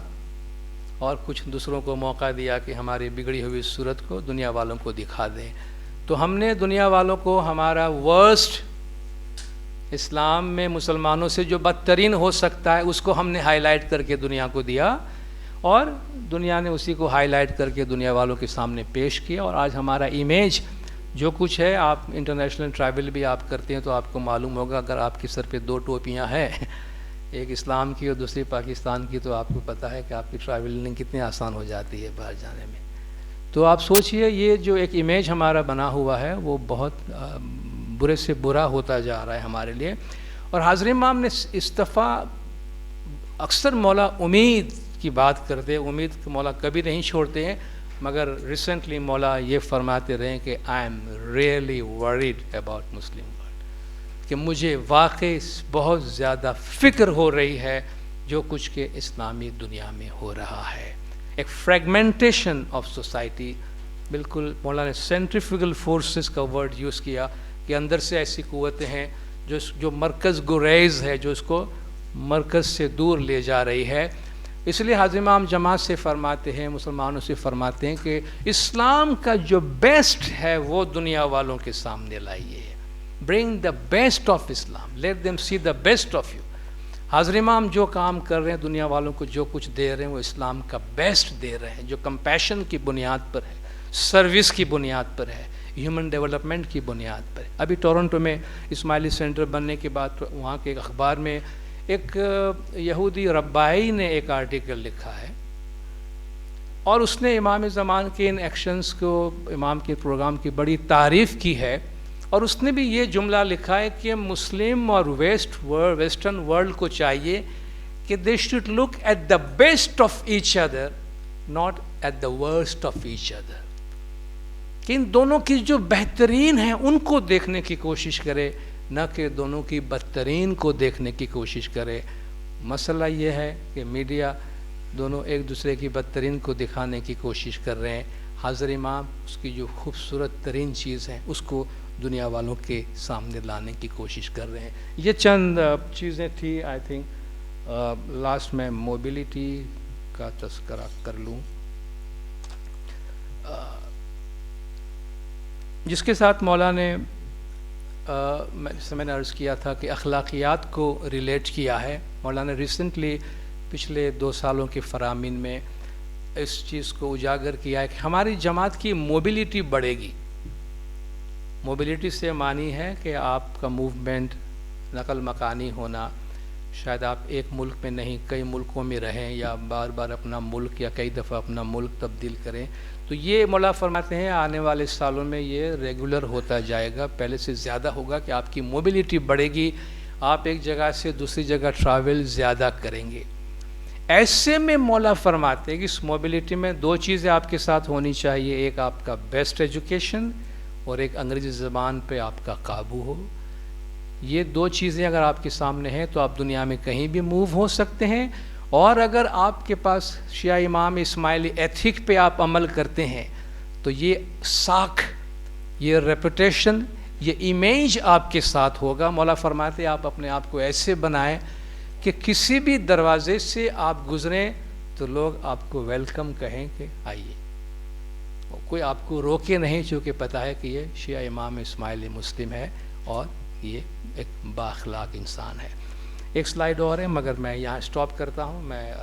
اور کچھ دوسروں کو موقع دیا کہ ہماری بگڑی ہوئی صورت کو دنیا والوں کو دکھا دیں. تو ہم نے دنیا والوں کو ہمارا ورسٹ اسلام میں مسلمانوں سے جو بدترین ہو سکتا ہے اس کو ہم نے ہائی لائٹ کر کے دنیا کو دیا، اور دنیا نے اسی کو ہائی لائٹ کر کے دنیا والوں کے سامنے پیش کیا. اور آج ہمارا امیج جو کچھ ہے، آپ انٹرنیشنل ٹریول بھی آپ کرتے ہیں تو آپ کو معلوم ہوگا، اگر آپ کے سر پہ 2 ٹوپیاں ہیں، ایک اسلام کی اور دوسری پاکستان کی، تو آپ کو پتہ ہے کہ آپ کی ٹریولنگ کتنی آسان ہو جاتی ہے باہر جانے میں. تو آپ سوچئے یہ جو ایک امیج ہمارا بنا ہوا ہے وہ بہت برے سے برا ہوتا جا رہا ہے ہمارے لیے. اور حاضر امام نے اس دفعہ اکثر مولا امید کی بات کرتے، امید کہ مولا کبھی نہیں چھوڑتے ہیں، مگر ریسنٹلی مولا یہ فرماتے رہے کہ I am really word about Muslim world. کہ مجھے واقعی بہت زیادہ فکر ہو رہی ہے جو کچھ کہ اسلامی دنیا میں ہو رہا ہے. ایک فریگمنٹیشن آف سوسائٹی. بالکل مولانا نے سینٹریفیگل فورسز کا ورڈ یوز کیا کہ اندر سے ایسی قوتیں ہیں جو مرکز گریز ہے، جو اس کو مرکز سے دور لے جا رہی ہے. اس لیے حضرت امام جماعت سے فرماتے ہیں، مسلمانوں سے فرماتے ہیں کہ اسلام کا جو بیسٹ ہے وہ دنیا والوں کے سامنے لائیے. Bring the best of Islam, let them see the best of you. حضرت امام جو کام کر رہے ہیں، دنیا والوں کو جو کچھ دے رہے ہیں، وہ اسلام کا بیسٹ دے رہے ہیں، جو کمپیشن کی بنیاد پر ہے، سروس کی بنیاد پر ہے، ہیومن ڈیولپمنٹ کی بنیاد پر. ابھی ٹورنٹو میں اسماعیلی سینٹر بننے کے بعد وہاں کے ایک اخبار میں ایک یہودی ربائی نے ایک آرٹیکل لکھا ہے، اور اس نے امام زمان کے ان ایکشنز کو، امام کے پروگرام کی بڑی تعریف کی ہے. اور اس نے بھی یہ جملہ لکھا ہے کہ مسلم اور ویسٹرن ورلڈ کو چاہیے کہ they should look at the best of each other, not at the worst of each other. کہ ان دونوں کی جو بہترین ہیں ان کو دیکھنے کی کوشش کرے، نہ کہ دونوں کی بدترین کو دیکھنے کی کوشش کرے. مسئلہ یہ ہے کہ میڈیا دونوں ایک دوسرے کی بدترین کو دکھانے کی کوشش کر رہے ہیں. حضرت امام اس کی جو خوبصورت ترین چیز ہے اس کو دنیا والوں کے سامنے لانے کی کوشش کر رہے ہیں. یہ چند چیزیں تھی. آئی تھنک لاسٹ میں موبیلٹی کا تذکرہ کر لوں، جس کے ساتھ مولانا نے میں نے عرض کیا تھا کہ اخلاقیات کو ریلیٹ کیا ہے. مولانا ریسنٹلی پچھلے 2 سالوں کے فرامین میں اس چیز کو اجاگر کیا ہے کہ ہماری جماعت کی موبیلٹی بڑھے گی. موبیلٹی سے معنی ہے کہ آپ کا موومنٹ، نقل مکانی ہونا. شاید آپ ایک ملک میں نہیں، کئی ملکوں میں رہیں، یا بار بار اپنا ملک یا کئی دفعہ اپنا ملک تبدیل کریں. تو یہ مولا فرماتے ہیں آنے والے سالوں میں یہ ریگولر ہوتا جائے گا، پہلے سے زیادہ ہوگا کہ آپ کی موبیلٹی بڑھے گی، آپ ایک جگہ سے دوسری جگہ ٹریول زیادہ کریں گے. ایسے میں مولا فرماتے ہیں کہ اس موبیلٹی میں 2 چیزیں آپ کے ساتھ ہونی چاہیے. ایک آپ کا بیسٹ ایجوکیشن، اور ایک انگریزی زبان پہ آپ کا قابو ہو. یہ 2 چیزیں اگر آپ کے سامنے ہیں تو آپ دنیا میں کہیں بھی موو ہو سکتے ہیں. اور اگر آپ کے پاس شیعہ امام اسماعیلی ایتھک پہ آپ عمل کرتے ہیں تو یہ ساکھ، یہ ریپوٹیشن، یہ امیج آپ کے ساتھ ہوگا. مولا فرماتے ہیں آپ اپنے آپ کو ایسے بنائیں کہ کسی بھی دروازے سے آپ گزریں تو لوگ آپ کو ویلکم کہیں کہ آئیے، کوئی آپ کو روکے نہیں، چونکہ پتہ ہے کہ یہ شیعہ امام اسماعیلی مسلم ہے اور یہ ایک بااخلاق انسان ہے. ایک سلائیڈ اور ہے مگر میں یہاں سٹاپ کرتا ہوں. میں